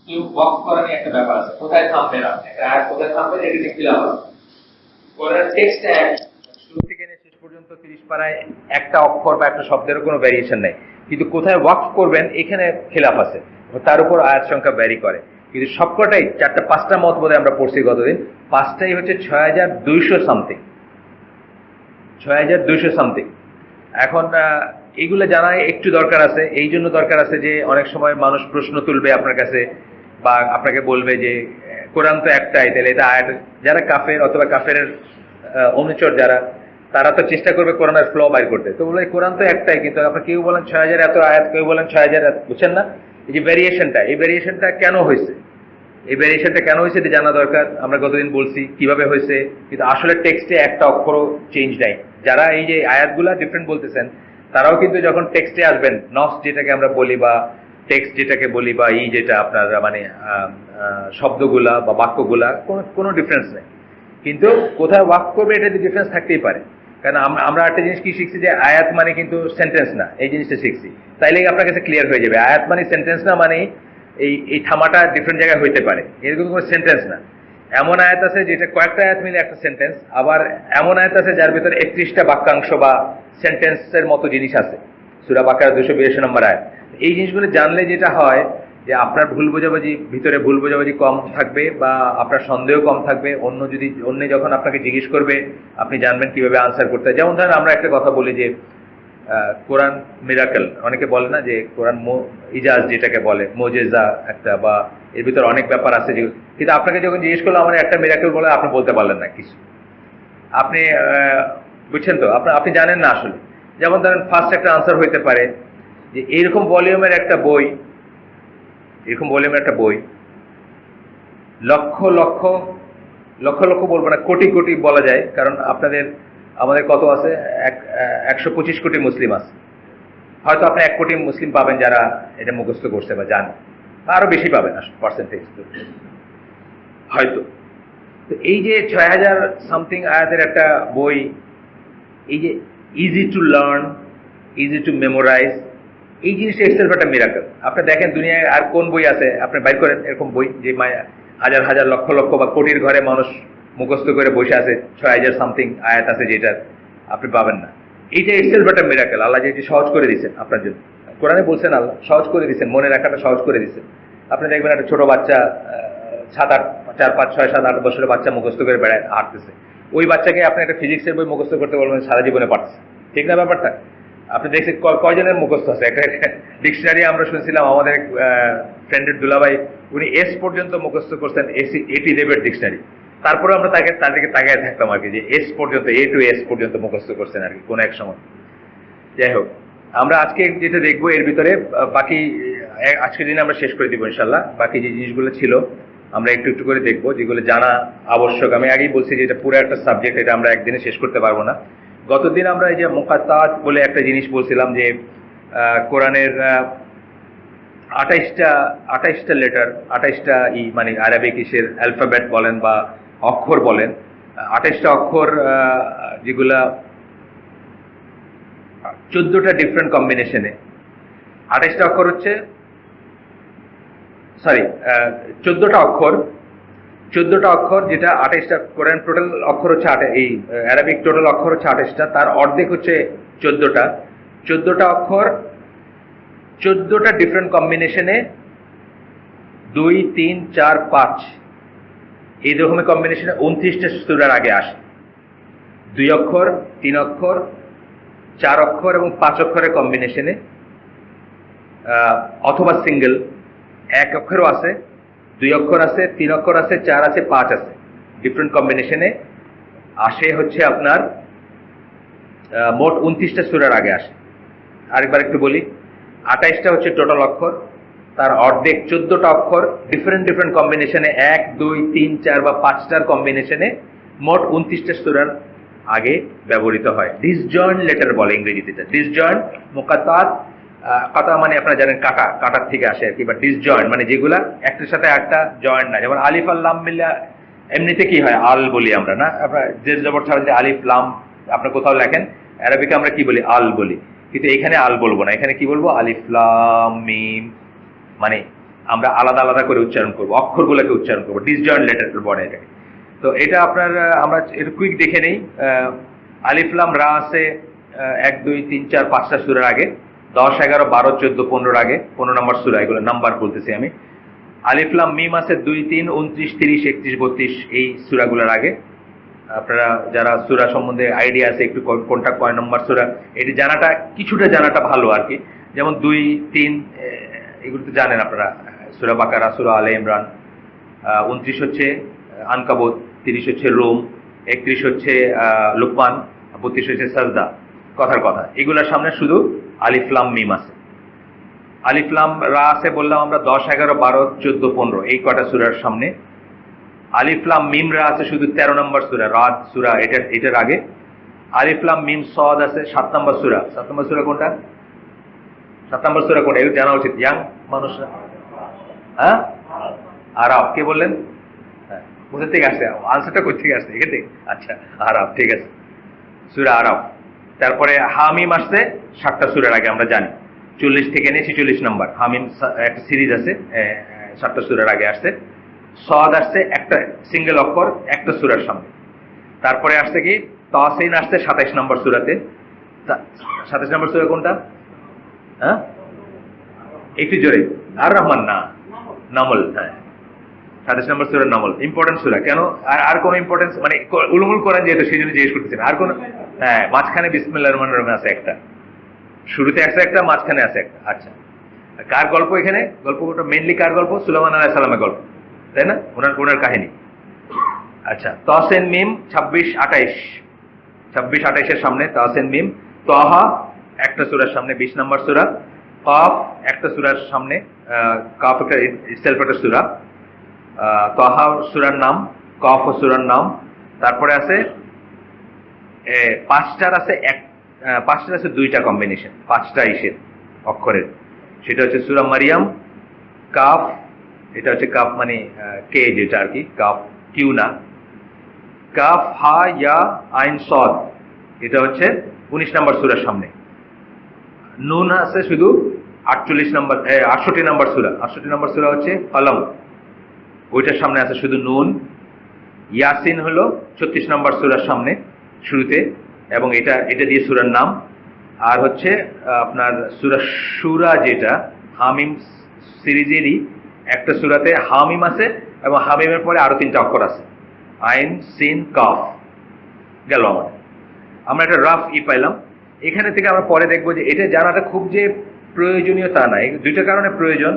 কেউ ওয়াক করা নিয়ে একটা ব্যাপার আছে, কোথায় থামবেন আপনি, একটা আয়াত কোথায় থামবেন এটা দেখতে হবে। কোরআনের টেক্সট এক, শুরু থেকে নিয়ে শেষ পর্যন্ত 30 পারায় একটা অক্ষর বা একটা শব্দের কোনো ভ্যারিয়েশন নাই, কিন্তু কোথায় ওয়াকফ করবেন এখানে খেলাফ আছে, তার উপর আয়াত সংখ্যা ভ্যারি করে। কিন্তু সবকটাই 4-5টা মত বোধহয় আমরা পড়ছি গতদিন, 5টাই হচ্ছে 6200 সামথিং, 6200 সামথিং। এখন এইগুলো জানা একটু দরকার আছে, এই জন্য দরকার আছে যে অনেক সময় মানুষ প্রশ্ন তুলবে আপনার কাছে বা আপনাকে বলবে যে কোরআন তো একটাই, তাহলে এটা আয়াত। যারা কাফের অথবা কাফের অনুচর যারা, তারা তো চেষ্টা করবে কোরআনের ফ্লো বাইর করতে, তো বলে কোরআন তো একটাই, কিন্তু আপনার কেউ বলেন 6000 এত আয়াত, কেউ বলেন 6000 এত, বুঝছেন না এই যে ভ্যারিয়েশনটা, এই ভ্যারিয়েশনটা কেন হয়েছে, এই ভ্যারিয়েশনটা কেন হয়েছে এটা জানা দরকার। আমরা গতদিন বলছি কিভাবে হয়েছে, কিন্তু আসলে টেক্সটে একটা অক্ষরও চেঞ্জ নাই। যারা এই যে আয়াতগুলা ডিফারেন্ট বলতেছেন, তারাও কিন্তু যখন টেক্সটে আসবেন, নস যেটাকে আমরা বলি বা টেক্সট যেটাকে বলি বা এই যেটা আপনার মানে শব্দগুলা বা বাক্যগুলা, কোনো ডিফারেন্স নেই, কিন্তু কোথায় ওয়াক করবে এটাতে ডিফারেন্স থাকতেই পারে। কারণ আমরা একটা জিনিস কি শিখছি যে আয়াত মানে কিন্তু সেন্টেন্স না, এই জিনিসটা শিখছি, তাইলে আপনার কাছে ক্লিয়ার হয়ে যাবে আয়াত মানে সেন্টেন্স না, মানে এই থামাটা ডিফারেন্ট জায়গায় হইতে পারে, এরকম কোনো সেন্টেন্স না। এমন আয়াত আছে যেটা কয়েকটা আয়াত মিলে একটা সেন্টেন্স, আবার এমন আয়াত আছে যার ভিতরে 31টা বাক্যাংশ বা সেন্টেন্সের মতো জিনিস আছে। সূরা বাকারা 282 নম্বর আয়াত। এই জিনিসগুলো জানলে যেটা হয় যে আপনার ভুল বোঝাবুঝি, ভিতরে ভুল বোঝাবুঝি কম থাকবে বা আপনার সন্দেহ কম থাকবে। অন্য যখন আপনাকে জিজ্ঞেস করবে আপনি জানবেন কিভাবে আনসার করতে হয়। যেমন ধরেন আমরা একটা কথা বলি যে কোরআন মিরাকেল, অনেকে বলে না যে কোরআন ইজাজ যেটাকে বলে, মোজেজা একটা, বা এর ভিতরে অনেক ব্যাপার আছে যে, কিন্তু আপনাকে যখন জিজ্ঞেস করলো আমার একটা মিরাকেল বলে, আপনি বলতে পারলেন না কিছু, আপনি বুঝছেন তো, আপনি জানেন না আসলে। যেমন ধরেন ফার্স্ট একটা আনসার হইতে পারে যে এরকম ভলিউমের একটা বই, এরকম ভলিউমের একটা বই লক্ষ লক্ষ লক্ষ লক্ষ বলবো না, কোটি কোটি বলা যায়, কারণ আমাদের কত আছে, 125 কোটি মুসলিম আছে, হয়তো আপনি 1 কোটি মুসলিম পাবেন যারা এটা মুখস্থ করছে বা জানে, আরো বেশি পাবেন পার্সেন্টেজ হয়তো। তো এই যে 6000 সামথিং আয়াতের একটা বই, এই যে easy to learn, easy to memorise, এই জিনিসটা ইটসেলফ একটা মিরাকেল। আপনি দেখেন দুনিয়ায় আর কোন বই আছে, আপনি বাইর করেন এরকম বই যে হাজার হাজার লক্ষ লক্ষ বা কোটির ঘরে মানুষ মুখস্থ করে বসে আছে, 6000 সামথিং আয়াত আছে যেটা আপনি পাবেন না। এইটা ইটসেলফ একটা মিরাকেল, আল্লাহ যেটি সহজ করে দিচ্ছেন আপনার জন্য। কোরআনে বলছেন আল্লাহ সহজ করে দিচ্ছেন, মনে রাখাটা সহজ করে দিচ্ছেন। আপনি দেখবেন একটা ছোট বাচ্চা 7-8, 4-5-6-7-8 বছরের বাচ্চা মুখস্থ করে বেড়ায় হাঁটতেছে, ওই বাচ্চাকে আপনি একটা ফিজিক্সের বই মুখস্থ করতে বলবেন, সারা জীবনে পারছে, ঠিক না ব্যাপারটা? আপনি দেখছেন কয়জনের মুখস্থ আছে, একটা ডিকশনারি আমরা শুনছিলাম আমাদের ফ্রেন্ডের দুলাভাই, উনি এস পর্যন্ত মুখস্থ করছেন, এটি দেবের ডিকশনারি। তারপরে আমরা তাদেরকে তাকায় থাকতাম আর কি, যে এস পর্যন্ত, এ টু এস পর্যন্ত মুখস্থ করছেন আর কি কোন এক সময়। যাই হোক, আমরা আজকে যেটা দেখবো এর ভিতরে বাকি আজকের দিনে আমরা শেষ করে দিব ইনশাল্লাহ। বাকি যে জিনিসগুলো ছিল আমরা একটু একটু করে দেখবো, যেগুলো জানা আবশ্যক। আমি আগেই বলছি যে এটা পুরো একটা সাবজেক্ট, এটা আমরা একদিনে শেষ করতে পারবো না। গতদিন আমরা এই যে মুকাত্তাত বলে একটা জিনিস বলছিলাম যে কোরআনের 28টা লেটার, 28টা মানে আরবিক ইসের অ্যালফাবেট বলেন বা অক্ষর বলেন, 28টা অক্ষর যেগুলা 14টা ডিফারেন্ট কম্বিনেশনে, 28টা অক্ষর হচ্ছে, সরি 14টা অক্ষর, 14টা অক্ষর যেটা 28টা, কোরআন টোটাল অক্ষর হচ্ছে এই অ্যারাবিক টোটাল অক্ষর হচ্ছে 28টা, তার অর্ধেক হচ্ছে 14টা। 14টা অক্ষর 14টা ডিফারেন্ট কম্বিনেশনে 2, 3, 4, 5 এই রকমের কম্বিনেশনে 29টা সূরার আগে আসে। 2 অক্ষর, 3 অক্ষর, 4 অক্ষর এবং 5 অক্ষরের কম্বিনেশনে, অথবা সিঙ্গেল 1 অক্ষরও আছে, 2 অক্ষর আছে, 3 অক্ষর আছে, 4 আছে, 5 আছে, ডিফারেন্ট কম্বিনেশনে আসে হচ্ছে আপনার মোট 29টা সূরার আগে আসে। আরেকবার একটু বলি, 28টা হচ্ছে টোটাল অক্ষর, তার অর্ধেক 14টা অক্ষর ডিফারেন্ট ডিফারেন্ট কম্বিনেশনে 1, 2, 3, 4 বা 5টার কম্বিনেশনে মোট 29টা সূরার আগে ব্যবহৃত হয়। ডিসজয়েন্ট লেটার বলে ইংরেজিতে, ডিসজয়েন্ট। মুকাত্তাত, কাটা মানে আপনারা জানেন কাটার থেকে আসে আর কি, বা ডিসজয়েন্ট মানে যেগুলা একটার সাথে একটা জয়েন্ট না। যেমন আলিফ আর লাম মিলে এমনিতে কি হয়, আল বলি আমরা না, আপনার জের জবর ছাড়া যদি আলিফ লাম আপনার কোথাও লেখেন, আরবিকে আমরা কি বলি, আল বলি, কিন্তু এখানে আল বলবো না, এখানে কি বলবো, আলিফ লাম মিম, মানে আমরা আলাদা আলাদা করে উচ্চারণ করবো, অক্ষরগুলোকে উচ্চারণ করবো, ডিসজয়েন্ট লেটার বলে এটাকে। তো এটা আপনার আমরা একটু কুইক দেখে নেই। আলিফ লাম রা আছে 1 2 3 4 5টা সূরার আগে, 10 11 12 14 15 আগে, 15 নম্বর সূরা, এগুলো নাম্বার বলতেছি আমি। আলিফ লাম মিম আছে 2 3 29 30 31 32 এই সূরাগুলোর আগে। আপনারা যারা সূরা সম্বন্ধে আইডিয়া আছে একটু কোনটা কয় নম্বর সূরা এটি জানাটা, কিছুটা জানাটা ভালো আর কি। যেমন 2 3 এগুলো তো জানেন আপনারা, সূরা বাকারা, সূরা আলে ইমরান। 29 হচ্ছে আনকাবুত, 30 হচ্ছে রুম, 31 হচ্ছে লুকমান, 32 হচ্ছে সাজদা। কথার কথা এগুলোর সামনে শুধু আলিফ লাম মিম আছে। আলিফ লাম রা আছে বললাম আমরা 10 11 12 14 15 এই কটা সূরার সামনে। আলিফ লাম মিম রা আছে শুধু 13 নম্বর সূরা রাত সূরা, এটার আগে। আলিফ লাম মিম সদ আছে 7 নম্বর সূরা। 7 নম্বর সূরা কোনটা? 7 নম্বর সূরা কোনটা এগুলো জানা উচিত ইয়াং মানুষরা। হ্যাঁ, আরাফ। কে বললেন? হ্যাঁ, কোথা থেকে আসছে আনসারটা? কোথা থেকে আসছে? এখান থেকে? আচ্ছা, আরাফ, ঠিক আছে, সূরা আরাফ। তারপরে হামিম আসছে 7টা সূরার আগে, আমরা জানি 40 থেকে নিয়ে 46 নম্বর হামিম একটা সিরিজ আছে, 7টা সূরার আগে আসছে। সদ আসছে একটা সিঙ্গেল অক্ষর একটা সূরার সামনে। তারপরে আসছে কি তাসিন আসছে 27 নম্বর সূরাতে। 27 নম্বর সূরা কোনটা? হ্যাঁ, একটু জোরে। আর রহমান না, নামল। হ্যাঁ, 27 নম্বর সূরা নামল, ইম্পর্টেন্ট সূরা। কেন? আর কোন ইম্পর্টেন্স মানে উলুমুল কোরআন যেহেতু সেই জন্য জিজ্ঞেস করতেছেন আর কোন? হ্যাঁ, মাঝখানে বিসমিল্লাহির রহমানির রহিম আছে একটা, শুরুতে আছে একটা, মাঝখানে আছে একটা। আচ্ছা, কার গল্প এখানে? গল্পটা মেইনলি কার গল্প? সুলাইমান আলাইহিস সালামের গল্প, তাই না? ওনার কাহিনী। আচ্ছা, তাসিন মিম 26 28 এর সামনে তাসিন মিম। তাহা একটা সূরার সামনে 20 নম্বর সূরা। কাফ একটা সূরার সামনে, কাফ একটা ইটসেলফ একটা সূরা। তাহা সূরার নাম, কাফ সূরার নাম। তারপরে আছে 5টার আছে 2টা কম্বিনেশন, 5টা ইসের অক্ষরের। সেটা হচ্ছে সূরা মারিয়াম, কাফ, এটা হচ্ছে কাফ মানে কে যেটা আর কি, কাফ কিউ না, কাফ হা ইয়া আইন সদ, এটা হচ্ছে 19 নম্বর সূরার সামনে। নুন আছে শুধু 68 নম্বর 68 নম্বর সূরা হচ্ছে কলম, ওইটার সামনে আছে শুধু নুন। ইয়াসিন হলো 36 নম্বর সূরার সামনে শুরুতে, এবং এটা দিয়ে সূরার নাম। আর হচ্ছে আপনার সূরা শুরা, যেটা হামিম সিরিজেরই একটা সূরাতে হামিম আছে, এবং হামিমের পরে আরো 3টা অক্ষর আছে, আইন সিন কাফ। গেল আমাদের, আমরা একটা রাফ পাইলাম। এখানে থেকে আমরা পরে দেখবো যে এটা জানাটা খুব যে প্রয়োজনীয় তা নাই, 2টা কারণে প্রয়োজন।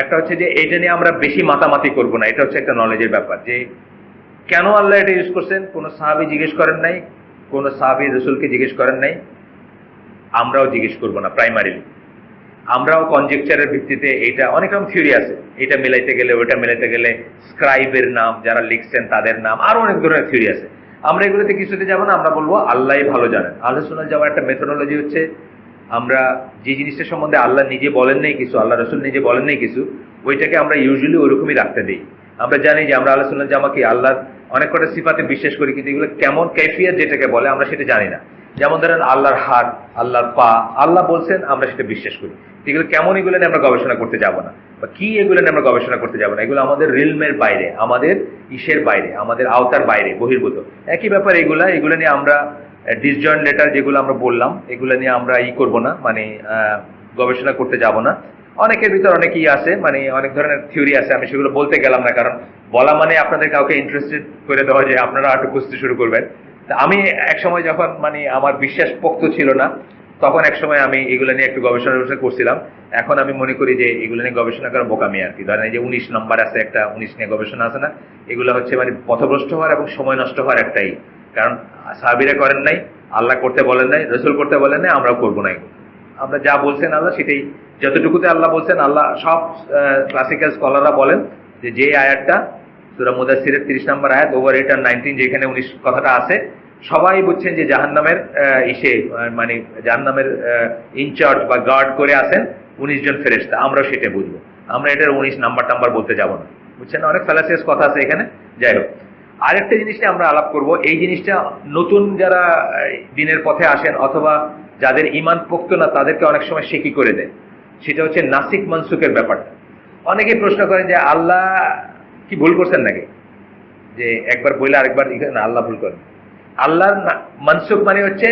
একটা হচ্ছে যে এটা নিয়ে আমরা বেশি মাতামাতি করব না, এটা হচ্ছে একটা নলেজের ব্যাপার যে কেন আল্লাহ এটা ইউজ করছেন। কোনো সাহাবী জিজ্ঞেস করেন নাই, কোনো সাহাবী রাসূলকে জিজ্ঞেস করেন নাই, আমরাও জিজ্ঞেস করবো না। প্রাইমারিলি আমরাও কনজেকচারের ভিত্তিতে, এটা অনেক রকম থিওরি আছে, এটা মেলাইতে গেলে ওটা মেলাইতে গেলে, স্ক্রাইবের নাম, যারা লিখছেন তাদের নাম, আরো অনেক ধরনের থিওরি আছে। আমরা এগুলোতে কিছুতে যাবো না, আমরা বলবো আল্লাহই ভালো জানেন। আহলে সুন্নাত যাওয়ার একটা মেথোডোলজি হচ্ছে, আমরা যে জিনিসটা সম্বন্ধে আল্লাহ নিজে বলেন নাই কিছু, আল্লাহ রাসূল নিজে বলেন নাই কিছু, ওইটাকে আমরা ইউজুয়ালি ওরকমই রাখতে দিই। আমরা জানি যে আমরা আহলে সুন্নাত জামাকে আল্লাহর অনেক কটা সিফাতে বিশ্বাস করি, কিন্তু এগুলো কেমন কাইফিয়াত যেটাকে বলে আমরা সেটা জানি না। যেমন ধরেন আল্লাহর হাত, আল্লাহর পা, আল্লাহ বলছেন আমরা সেটা বিশ্বাস করি, এগুলো কেমন, এগুলো নিয়ে আমরা গবেষণা করতে যাব না, বা কি এগুলো নিয়ে আমরা গবেষণা করতে যাব না। এগুলো আমাদের রিলমের বাইরে, আমাদের ইসের বাইরে, আমাদের আওতার বাইরে, বহির্ভূত। একই ব্যাপার এগুলো নিয়ে আমরা ডিসজয়েন্ট লেটার যেগুলো আমরা বললাম, এগুলো নিয়ে আমরা করব না, মানে গবেষণা করতে যাব না। অনেকের ভিতর অনেক আছে, মানে অনেক ধরনের থিওরি আছে, আমি সেগুলো বলতে গেলাম না, কারণ বলা মানে আপনাদের কাউকে ইন্টারেস্টেড করে দেওয়া যে আপনারা একটু খুঁজতে শুরু করবেন। আমি এক সময় যখন মানে আমার বিশ্বাস পোক্ত ছিল না, তখন এক সময় আমি এগুলো নিয়ে একটু গবেষণা করছিলাম। এখন আমি মনে করি যে এগুলো নিয়ে গবেষণা করা বোকামি আর কি। ধরেন এই যে 19 নম্বর আছে একটা, 19 নিয়ে গবেষণা আছে না, এগুলো হচ্ছে মানে পথভ্রষ্ট হওয়ার এবং সময় নষ্ট হওয়ার একটাই কারণ। সাহাবীরা করেন নাই, আল্লাহ করতে বলেন নাই, রাসূল করতে বলেন নাই, আমরাও করবো না। আমরা যা বলছেন আল্লাহ সেটাই, যতটুকুতে আল্লাহ বলছেন, আল্লাহ সব ক্লাসিক্যাল স্কলাররা বলেন যে আয়াতটা সূরা মুদাসসিরের 30 নম্বর আয়াত, ওভার 8 আর 19, যেখানে 19 কথাটা আছে, সবাই বুঝছেন যে জাহান্নামের মানে জাহান্নামের ইনচার্জ বা গার্ড করে আছেন 19 জন ফেরেশতা। আমরাও সেটা বুঝবো, আমরা এটার 19 নাম্বার বলতে যাব না, বুঝছেন? অনেক ফ্যালাসিয়াস কথা আছে এখানে। যাই হোক, আরেকটা জিনিস নিয়ে আমরা আলাপ করব। এই জিনিসটা নতুন যারা দিনের পথে আসেন অথবা যাদের ঈমান পোক্ত না, তাদেরকে অনেক সময় শেকি করে দেয়। সেটা হচ্ছে নাসিক মানসুকের ব্যাপারটা। অনেকেই প্রশ্ন করেন যে আল্লাহ কি ভুল করছেন নাকি, যে একবার বললে আরেকবার না আল্লাহ ভুল করেন। আল্লাহর মানসুখ মানে হচ্ছে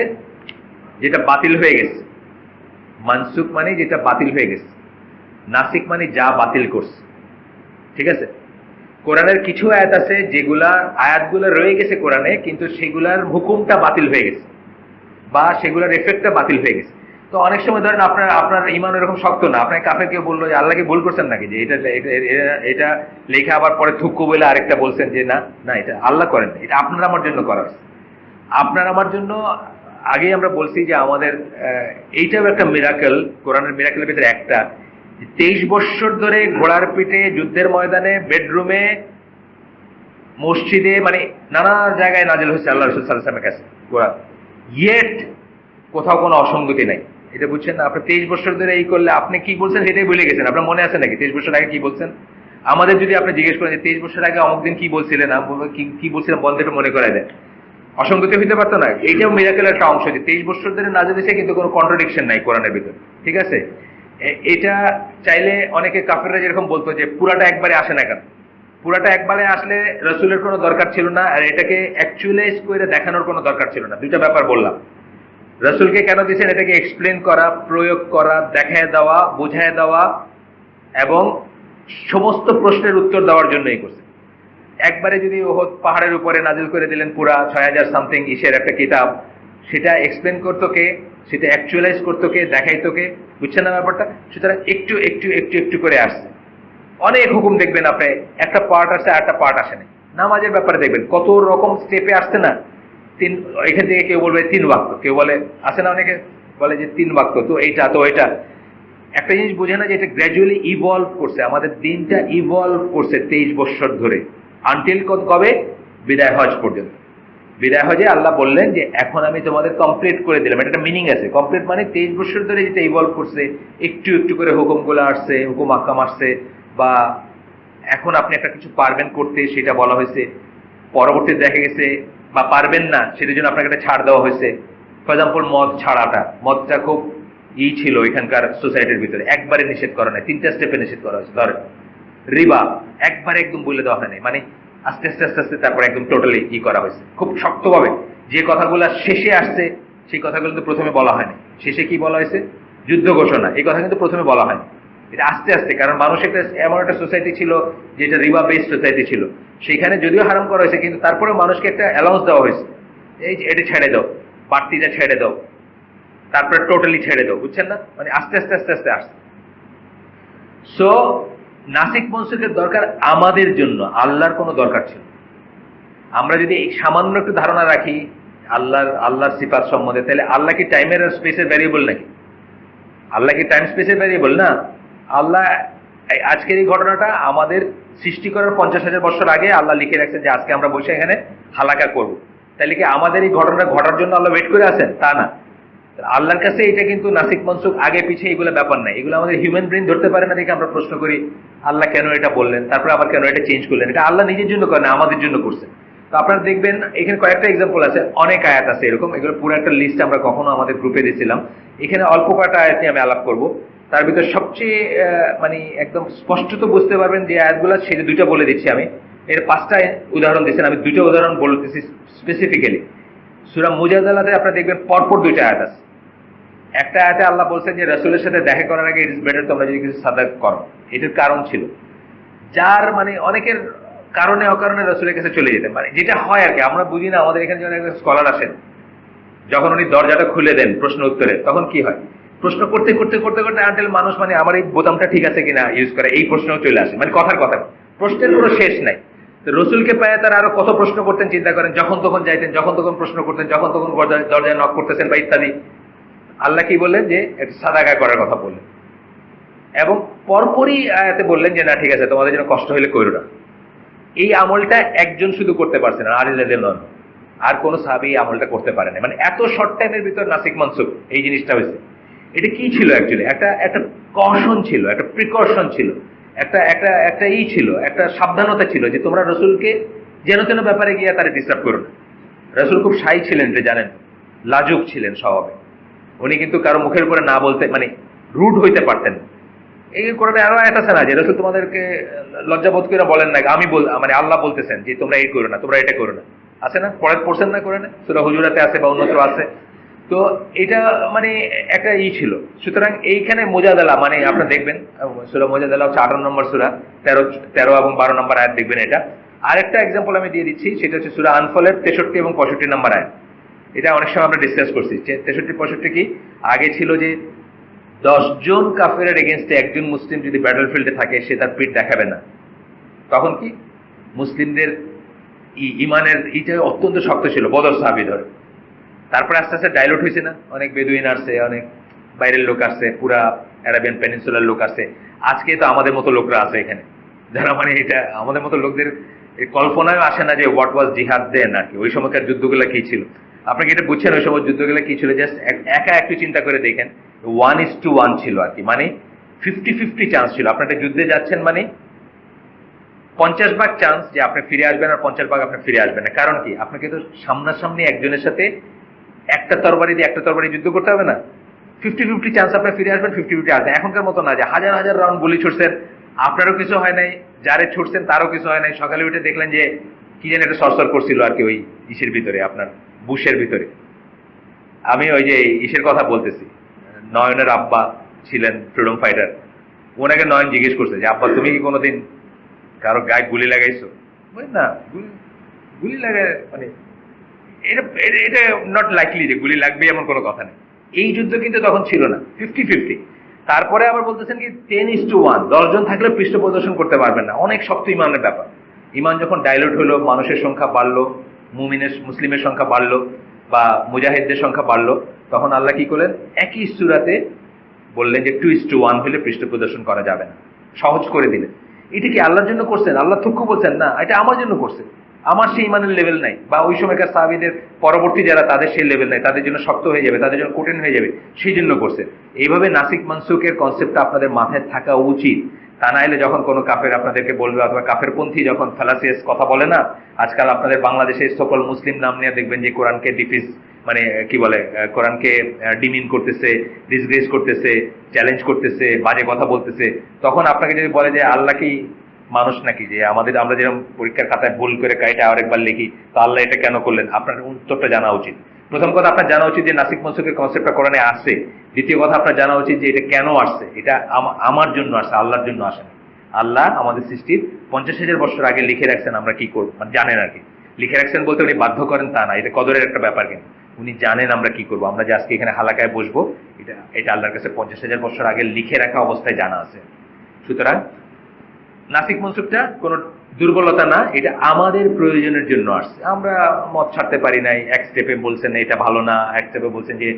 যেটা বাতিল হয়ে গেছে, মানসুখ মানে যেটা বাতিল হয়ে গেছে, নাসিক মানে যা বাতিল করছে। ঠিক আছে, কোরআনের কিছু আয়াত আছে যেগুলা আয়াতগুলো রয়ে গেছে কোরআনে, কিন্তু সেগুলার হুকুমটা বাতিল হয়ে গেছে বা সেগুলোর এফেক্টটা বাতিল হয়ে গেছে। তো অনেক সময় ধরেন আপনার আপনার ইমান এরকম শক্ত না, আপনার কাফের কেউ বললো যে আল্লাহকে ভুল করছেন নাকি, যে এটা লেখা আবার পরে থুক্কু বলে আরেকটা বলছেন যে না না এটা আল্লাহ করেন, এটা আপনার আমার জন্য করা হয়েছে, আপনার আমার জন্য। আগেই আমরা বলছি যে আমাদের এইটাও একটা মিরাকেল, কোরআনের মিরাকেলের ভিতরে একটা, 23 বৎসর ধরে ঘোড়ার পিঠে, যুদ্ধের ময়দানে, বেডরুমে, মসজিদে, মানে নানা জায়গায় নাজিল হচ্ছে আল্লাহ রাসূল সাল্লাল্লাহু আলাইহি ওয়াসাল্লামের কাছে কোরআন, ইয়েট কোথাও কোনো অসঙ্গতি নাই। এটা বুঝছেন না? আপনি 23 বছর ধরে এই করলে আপনি কি বলছেন সেটাই ভুলে গেছেন, আপনার মনে আছে নাকি 23 বছর আগে কি বলছেন? আমাদের যদি আপনি জিজ্ঞেস করেন যে 23 বছর আগে অমুক দিন কি বলছিলেন, কি বলছিলেন বলতে একটু মনে করাই দেন, অসঙ্গতি হইতে পারতো না? এইটাও মিরাকেলের একটা অংশ যে 23 বছর ধরে নাজিল হয়েছে কিন্তু কোনো কন্ট্রাডিকশন নাই কোরআনের ভিতর। ঠিক আছে, এটা চাইলে অনেকে কাফেররা যেরকম বলতো যে পুরাটা একবারে আসে না কেন, পুরাটা একবারে আসলে রসুলের কোনো দরকার ছিল না, আর এটাকে অ্যাকচুয়ালাইজ করে দেখানোর কোনো দরকার ছিল না। দুইটা ব্যাপার বললাম, রসুলকে কেন দিয়েছেন, এটাকে এক্সপ্লেন করা, প্রয়োগ করা, দেখায় দেওয়া, বোঝায় দেওয়া এবং সমস্ত প্রশ্নের উত্তর দেওয়ার জন্যই করছে। একবারে যদি ওহদ পাহাড়ের উপরে নাজিল করে দিলেন পুরা 6000 সামথিং ইসের একটা কিতাব, সেটা এক্সপ্লেন করতো কে, সেটা অ্যাকচুয়ালাইজ করতো কে, দেখাইতো কে, বুঝছেন না ব্যাপারটা? সুতরাং একটু একটু একটু একটু করে আসছে। অনেক হুকুম দেখবেন আপনি, একটা পার্ট আসে আর একটা পার্ট আসে না। নামাজের ব্যাপারে দেখবেন কত রকম স্টেপে আসছে না, এখান থেকে কেউ বলবে 3 ওয়াক্ত, কেউ বলে আসে না, অনেকে বলে যে 3 ওয়াক্ত, তো এইটা তো এটা। একটা জিনিস বোঝে না যে এটা গ্র্যাজুয়ালি ইভলভ করছে, আমাদের দিনটা ইভলভ করছে 23 বছর ধরে, আনটিল কবে? বিদায় হজ পর্যন্ত। বিদায় হজে আল্লাহ বললেন যে এখন আমি তোমাদের কমপ্লিট করে দিলাম, এটা একটা মিনিং আছে। কমপ্লিট মানে 23 বছর ধরে যেটা ইভলভ করছে, একটু একটু করে হুকুমগুলো আসছে, হুকুম আহকাম আসছে, বা এখন আপনি একটা কিছু পারবেন করতে সেটা বলা হয়েছে, পরবর্তীতে দেখা গেছে বা পারবেন না সেটার জন্য আপনাকে একটা ছাড় দেওয়া হয়েছে। ফর এক্সাম্পল মদ ছাড়াটা, মদটা খুব ছিল এখানকার সোসাইটির ভিতরে, একবারে নিষেধ করা নাই, 3টা স্টেপে নিষেধ করা হয়েছে। ধরেন রিবা একবারে একদম বলে দেওয়া হয়নি, মানে আস্তে আস্তে আস্তে আস্তে তারপরে একদম টোটালি করা হয়েছে খুব শক্তভাবে। যে কথাগুলো শেষে আসছে সেই কথাগুলো কিন্তু প্রথমে বলা হয়নি। শেষে কি বলা হয়েছে? যুদ্ধ ঘোষণা, এই কথা কিন্তু প্রথমে বলা হয়নি, এটা আস্তে আস্তে। কারণ মানুষ একটা এমন একটা সোসাইটি ছিল যেটা রিবা বেসড সোসাইটি ছিল, সেখানে যদিও হারাম করা হয়েছে কিন্তু তারপরে মানুষকে একটা অ্যালাউন্স দেওয়া হয়েছে, এই যে এটা ছেড়ে দাও, বাড়তিটা ছেড়ে দাও, তারপরে টোটালি ছেড়ে দাও, বুঝছেন না? মানে আস্তে আস্তে আস্তে আস্তে আসছে। সো নাসিক মনসুখের দরকার আমাদের জন্য, আল্লাহর কোনো দরকার ছিল। আমরা যদি সামান্য একটু ধারণা রাখি আল্লাহর সিফাত সম্বন্ধে, তাহলে আল্লাহ কি টাইমের আর স্পেসের ভ্যারিয়েবল নাকি? আল্লাহ কি টাইম স্পেসের ভ্যারিয়েবল না। আল্লাহ আজকের এই ঘটনাটা আমাদের সৃষ্টি করার 50,000 বছর আগে আল্লাহ লিখে রাখছেন যে আজকে আমরা বসে এখানে হালাকা করব। তাহলে কি আমাদের এই ঘটনাটা ঘটার জন্য আল্লাহ ওয়েট করে আছেন? তা না। আল্লাহর কাছে এটা কিন্তু নাসিক মনসুখ, আগে পিছিয়ে এগুলো ব্যাপার নাই। এগুলো আমাদের হিউম্যান ব্রেন ধরতে পারে না দেখে আমরা প্রশ্ন করি আল্লাহ কেন এটা বললেন, তারপরে আবার কেন এটা চেঞ্জ করলেন। এটা আল্লাহ নিজের জন্য করেন, আমাদের জন্য করছেন। তো আপনারা দেখবেন এখানে কয়েকটা এক্সাম্পল আছে, অনেক আয়াত আছে এরকম, এগুলো পুরো একটা লিস্ট আমরা কখনো আমাদের গ্রুপে দিয়েছিলাম। এখানে অল্প কয়েকটা আয়াত নিয়ে আমি আলাপ করব। তার ভিতর সবচেয়ে মানে একদম স্পষ্টত বুঝতে পারবেন যে আয়াতগুলো, সেটা 2টা বলে দিচ্ছি আমি। এর 5টা উদাহরণ দিচ্ছেন, আমি 2টা উদাহরণ বলতেছি স্পেসিফিক্যালি। সূরা মুজাদালাতে আপনারা দেখবেন পরপর 2টা আয়াত আছে। একটা আয়াতে আল্লাহ বলছেন যে রাসূলের সাথে দেখা করার আগে ইটস বেটার তোমরা যদি কিছু সাদাকা করো। এটার কারণ ছিল, যার মানে অনেকের কারণে অকারণে রাসূলের কাছে চলে যেতেন, মানে যেটা হয় আর কি, আমরা বুঝি না। আমাদের এখানে যখন একজন স্কলার আসেন, যখন উনি দরজাটা খুলে দেন প্রশ্ন উত্তরে, তখন কি হয়? প্রশ্ন করতে করতে করতে করতে আনটিল মানুষ মানে আমার এই বোতামটা ঠিক আছে কিনা ইউজ করে, এই প্রশ্নও চলে আসে, মানে কথার কথা, প্রশ্নের কোনো শেষ নাই। তো রসুলকে পায় তারা আরো কত প্রশ্ন করতেন চিন্তা করেন, যখন তখন যাইতেন, যখন তখন প্রশ্ন করতেন, যখন তখন দরজায় নক করতেছেন বা ইত্যাদি। আল্লাহ কি বললেন? যে একটা সাদাকা করার কথা বললেন, এবং পরপরই আয়াতে বললেন যে না ঠিক আছে, তোমাদের জন্য কষ্ট হইলে কইরো না। এই আমলটা একজন শুধু করতে পারছে না, আর কোন সাহাবী এই আমলটা করতে পারে না। মানে এত শর্ট টাইমের ভিতর নাসিক মনসুখ এই জিনিসটা হয়েছে। এটা কি ছিল অ্যাকচুয়ালি? একটা কশন ছিল, একটা প্রিকশন ছিল, একটা একটা একটা ছিল, একটা সাবধানতা ছিল যে তোমরা রসুলকে যেন তেন ব্যাপারে গিয়ে তারা ডিস্টার্ব করো না। রসুল খুব শাই ছিলেন, যে জানেন, লাজুক ছিলেন স্বভাবে। উনি কিন্তু কারো মুখের উপরে না বলতে, মানে রুড হইতে পারতেন। এই কোরআনে আরো আয়াত আছে না যে রাসূল তোমাদেরকে লজ্জাবোধ করে বলেন না, মানে আল্লাহ বলতেছেন যে তোমরা এই করো না, তোমরা এটা করো না, আছে না? পড়ছেন না কোরআনে? সূরা হুজুরাতে আছে বা অন্যত্র আছে। তো এটা মানে একটা ছিল। সুতরাং এইখানে মুজাদালা মানে আপনারা দেখবেন সূরা মুজাদালা হচ্ছে 18 নম্বর সূরা, 13 এবং 12 নম্বর আয়াত দেখবেন এটা। আরেকটা এক্সাম্পল আমি দিয়ে দিচ্ছি, সেটা হচ্ছে সূরা আনফালের 63 এবং 65 নম্বর আয়াত। এটা অনেক সময় আমরা ডিসকাস করছি যে 63-65 কি আগে ছিল যে 10 জন কাফেরের এগেনস্টে একজন মুসলিম যদি ব্যাটল ফিল্ডে থাকে সে তার পিঠ দেখাবে না। তখন কি মুসলিমদের ইমানের এইটা অত্যন্ত শক্ত ছিল বদর সাহাবী ধরে। তারপরে আস্তে আস্তে ডাইলুট হয়েছে না, অনেক বেদুইন আসছে, অনেক বাইরের লোক আসছে, পুরা অ্যারাবিয়ান পেনিনসুলার লোক আসছে। আজকে তো আমাদের মতো লোকরা আছে এখানে, যারা মানে এটা আমাদের মতো লোকদের কল্পনায় আসে না যে হোয়াট ওয়াজ জিহাদ দেন আর কি, ওই সময়কার যুদ্ধগুলো কি ছিল। আপনাকে এটা বুঝছেন ওই সময় যুদ্ধগুলো কি ছিল? জাস্ট একা একটু চিন্তা করে দেখেন, 1:1 ছিল আর কি, মানে 50-50 চান্স ছিল। আপনি একটা যুদ্ধে যাচ্ছেন মানে 50 ভাগ চান্স যে আপনি ফিরে আসবেন আর 50 ভাগ আপনি ফিরে আসবেন না। কারণ কি? আপনাকে তো সামনাসামনি একজনের সাথে একটা তরবারি দিয়ে একটা তরবারি যুদ্ধ করতে হবে না। 50-50 চান্স আপনি ফিরে আসবেন, 50-50 আসবেন। এখনকার মতো না যে হাজার হাজার রাউন্ড গুলি ছুটছেন, আপনারও কিছু হয় নাই, যারে ছুটছেন তারও কিছু হয় নাই। সকালে উঠে দেখলেন যে কি যেন একটা সরসর করছিল আর কি ওই ইসের ভিতরে, আপনার বুশের ভিতরে। আমি ওই যে ইসের কথা বলতেছি, নয়নের আব্বা ছিলেন ফ্রিডম ফাইটার, ওনাকে নয়ন জিজ্ঞেস করছে যে আব্বা তুমি কি কোনোদিন কারো গায়ে গুলি লাগাইছো? না, গুলি লাগায় মানে এটা এটা নট লাইকলি যে গুলি লাগবে এমন কোনো কথা নেই। এই যুদ্ধ কিন্তু তখন ছিল না, 50-50। তারপরে আবার বলতেছেন কি 10:1, 10 জন থাকলে পৃষ্ঠ প্রদর্শন করতে পারবেন না, অনেক শক্ত ইমানের ব্যাপার। ইমান যখন ডাইলুট হলো, মানুষের সংখ্যা বাড়লো, মুসলিমের সংখ্যা বাড়লো বা মুজাহিদদের সংখ্যা বাড়লো, তখন আল্লাহ কি করলেন? একই সূরাতে বললেন যে 2:1 হলে পৃষ্ঠ প্রদর্শন করা যাবে না, সহজ করে দিলেন। এটা কি আল্লাহর জন্য করছেন? আল্লাহ থুক্কু বলছেন না, এটা আমার জন্য করছেন। আমার সেই ইমানের লেভেল নাই, বা ওই সময়কার সাহাবীদের পরবর্তী যারা তাদের সেই লেভেল নাই, তাদের জন্য শক্ত হয়ে যাবে, তাদের জন্য কঠিন হয়ে যাবে, সেই জন্য করছেন। এইভাবে নাসিক মানসুকের কনসেপ্টটা আপনাদের মাথায় থাকা উচিত। তা না হলে যখন কোনো কাফের আপনাদেরকে বলবে, অথবা কাফেরপন্থী যখন ফ্যালাসিয়াস কথা বলে না, আজকাল আপনাদের বাংলাদেশের সকল মুসলিম নাম নিয়ে দেখবেন যে কোরআনকে ডিফিস মানে কি বলে, কোরআনকে ডিমিন করতেছে, ডিসগ্রেস করতেছে, চ্যালেঞ্জ করতেছে, বাজে কথা বলতেছে। তখন আপনাকে যদি বলে যে আল্লাহ কি মানুষ নাকি, যে আমরা যেরকম পরীক্ষার খাতায় ভুল করে কাইটা আরেকবার লিখি, তো আল্লাহ এটা কেন করলেন? আপনার উত্তরটা জানা উচিত। প্রথম কথা আপনার জানা উচিত যে নাসিক মনসুকের কনসেপ্টটা কোরআনে আসছে। দ্বিতীয় কথা আপনার জানা উচিত যে এটা কেন আসছে, এটা আমার জন্য আসছে, আল্লাহর জন্য আসে না। আল্লাহ আমাদের সৃষ্টির 50,000 বছর আগে লিখে রাখছেন আমরা কি করবো, মানে জানেন আর কি। লিখে রাখছেন বলতে উনি বাধ্য করেন তা না, এটা কদরের একটা ব্যাপার, কিন্তু উনি জানেন আমরা কি করবো। আমরা যে আজকে এখানে হালাকায় বসবো, এটা আল্লাহর কাছে 50,000 বছর আগে লিখে রাখা অবস্থায় জানা আছে। সুতরাং নাসিক মনসুকটা কোনো দুর্বলতা না, এটা আমাদের প্রয়োজনের জন্য আসছে। আমরা মদ ছাড়তে পারি নাই, এক স্টেপে বলছেন এটা ভালো না, এক স্টেপে বলছেন যে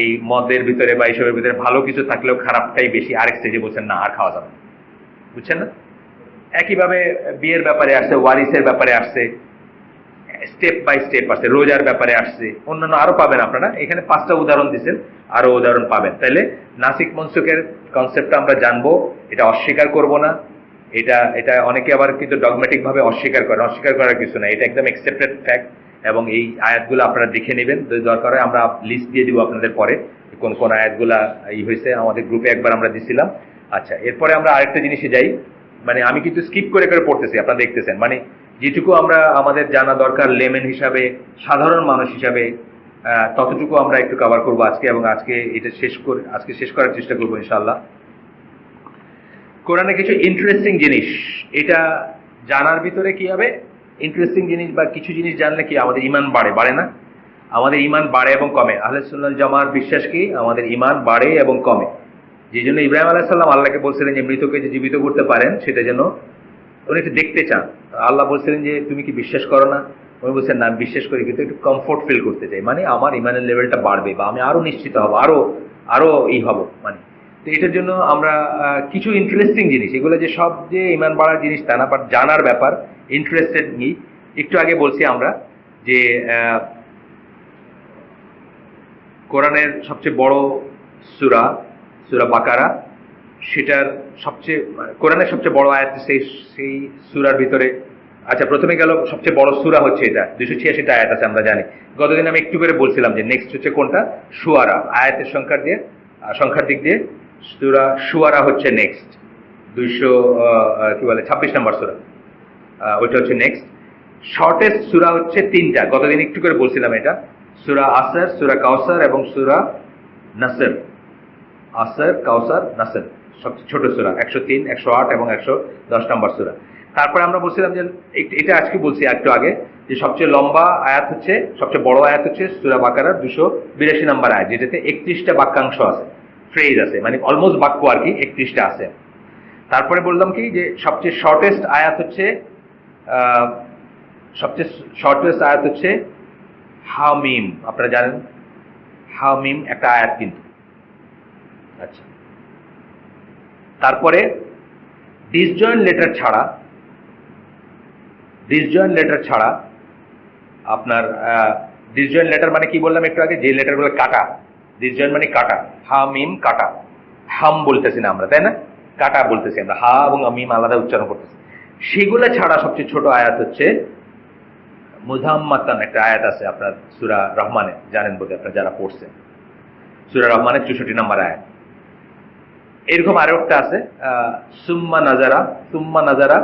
এই মদের ভিতরে বা এইসবের ভিতরে ভালো কিছু থাকলেও খারাপটাই বেশি, আরেক স্টেজে বলছেন না আর খাওয়া যাবে না। বুঝছেন না? একইভাবে বিয়ের ব্যাপারে আসছে, ওয়ারিসের ব্যাপারে আসছে, স্টেপ বাই স্টেপ আসছে, রোজার ব্যাপারে আসছে, অন্যান্য আরো পাবেন আপনারা। এখানে 5টা উদাহরণ দিচ্ছেন, আরো উদাহরণ পাবেন। তাইলে নাসিক মনসুকের কনসেপ্টটা আমরা জানবো, এটা অস্বীকার করব না। এটা অনেকে আবার কিন্তু ডগমেটিক ভাবে অস্বীকার করেন, অস্বীকার করার কিছু না, এটা একদম অ্যাকসেপ্টেড ফ্যাক্ট। এবং এই আয়াতগুলো আপনারা দেখে নেবেন, দরকার হয় আমরা লিস্ট দিয়ে দিব আপনাদের পরে কোন কোন আয়াতগুলা হয়েছে, আমাদের গ্রুপে একবার আমরা দিছিলাম। আচ্ছা, এরপরে আমরা আরেকটা জিনিসে যাই, মানে আমি কিন্তু স্কিপ করে করে পড়তেছি, আপনারা দেখতেছেন, মানে যেটুকু আমরা আমাদের জানা দরকার লেমেন হিসাবে, সাধারণ মানুষ হিসাবে, ততটুকু আমরা একটু কভার করবো আজকে। এবং আজকে শেষ করার চেষ্টা করবো ইনশাআল্লাহ। কোরআনে কিছু ইন্টারেস্টিং জিনিস, এটা জানার ভিতরে কি হবে, ইন্টারেস্টিং জিনিস বা কিছু জিনিস জানলে কি আমাদের ইমান বাড়ে না? আমাদের ইমান বাড়ে এবং কমে। আহলে সুন্নাত জামার বিশ্বাস কি আমাদের ইমান বাড়ে এবং কমে। যে জন্য ইব্রাহিম আলাইহিস সালাম আল্লাহকে বলছিলেন যে মৃতকে যে জীবিত করতে পারেন সেটা যেন উনি একটু দেখতে চান। আল্লাহ বলছিলেন যে তুমি কি বিশ্বাস করো না? উনি বলছেন না, আমি বিশ্বাস করি, কিন্তু একটু কমফোর্ট ফিল করতে চাই, মানে আমার ইমানের লেভেলটা বাড়বে বা আমি আরো নিশ্চিত হব, আরো হব। মানে তো এটার জন্য আমরা কিছু ইন্টারেস্টিং জিনিস, এগুলো যে সব যে ইমান বাড়ার জিনিস তা না, বাট জানার ব্যাপার, ইন্টারেস্টেড নি। একটু আগে বলছি আমরা যে কোরআনের সবচেয়ে বড় সূরা বাকারা, সেটার কোরআনের সবচেয়ে বড় আয়াত সেই সূরার ভিতরে। আচ্ছা, প্রথমে গেল সবচেয়ে বড় সূরা হচ্ছে এটা, 286টা আয়াত আছে আমরা জানি। গতদিন আমি একটু করে বলছিলাম যে নেক্সট হচ্ছে কোনটা, শুআরা। আয়াতের সংখ্যার দিক দিয়ে সূরা শুআরা হচ্ছে নেক্সট, 26 নম্বর সূরা, ওইটা হচ্ছে নেক্সট। শর্টেস্ট সূরা হচ্ছে 3টা, গতদিন একটু করে বলছিলাম এটা, সূরা আসর, সূরা কাউসার এবং সূরা নাসর। আসর, কাউসার, নাসর সবচেয়ে ছোট সূরা, 103, 108 এবং 110 নম্বর সূরা। তারপরে আমরা বলছিলাম যে এটা আজকে বলছি একটু আগে, যে সবচেয়ে লম্বা আয়াত হচ্ছে, সবচেয়ে বড় আয়াত হচ্ছে সূরা বাকারার 282 নম্বর আয়াত, যেটাতে 31টা বাক্যাংশ আছে, ফ্রেজ আছে, মানে অলমোস্ট বাক্য আর কি, 31টা আছে। তারপরে বললাম কি যে সবচেয়ে শর্টেস্ট আয়াত হচ্ছে হামিম। আপনারা জানেন হামিম একটা আয়াত কিন্তু। আচ্ছা, তারপরে ডিসজয়েন্ট লেটার ছাড়া আপনার ডিসজয়েন্ট লেটার মানে কি বললাম একটু আগে, যে লেটারগুলো কাটা, ডিসজয়েন্ট মানে কাটা, হামিম কাটা, হাম বলতেছি না আমরা, তাই না, কাটা বলতেছি আমরা, হা এবং মিম আলাদা উচ্চারণ করতেছি। সেগুলো ছাড়া সবচেয়ে ছোট আয়াত হচ্ছে মুজাম্মাতান, একটা আয়াত আছে আপনার সূরা রহমানে, জানেন বোধহয় আপনারা যারা পড়ছেন, সূরা রহমানের 64 নম্বর আয়াত। এরকম আরো একটা আছে সুম্মা নাজারা,